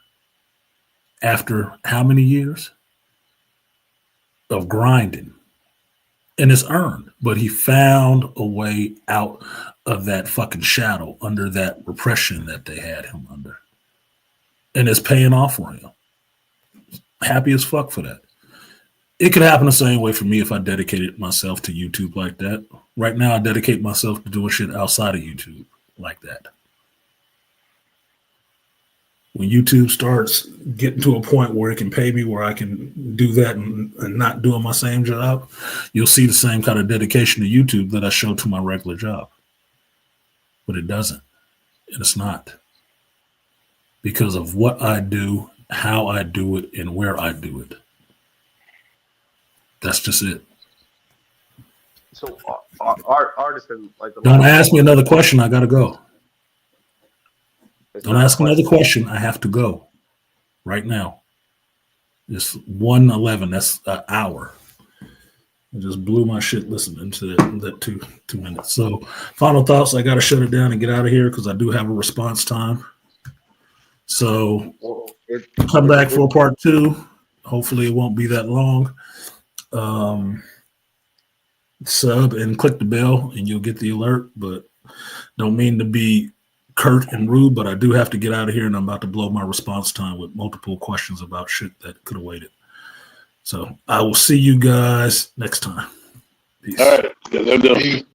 A: After how many years of grinding? And it's earned. But he found a way out of that fucking shadow, under that repression that they had him under. And it's paying off for him. Happy as fuck for that. It could happen the same way for me if I dedicated myself to YouTube like that. Right now, I dedicate myself to doing shit outside of YouTube like that. When YouTube starts getting to a point where it can pay me, where I can do that and not doing my same job, you'll see the same kind of dedication to YouTube that I show to my regular job. But it doesn't. And it's not. Because of what I do, how I do it, and where I do it. That's just it.
F: So, artisan, like,
A: don't ask me another question. I gotta go. Don't ask another question. I have to go right now. It's 1:11. That's an hour. I just blew my shit listening to that 2 minutes. So, final thoughts. I gotta shut it down and get out of here because I do have a response time. So, come back for part 2. Hopefully, it won't be that long. sub and click the bell, and you'll get the alert. But don't mean to be curt and rude, but I do have to get out of here, and I'm about to blow my response time with multiple questions about shit that could have waited. So I will see you guys next time. Peace.
E: All right.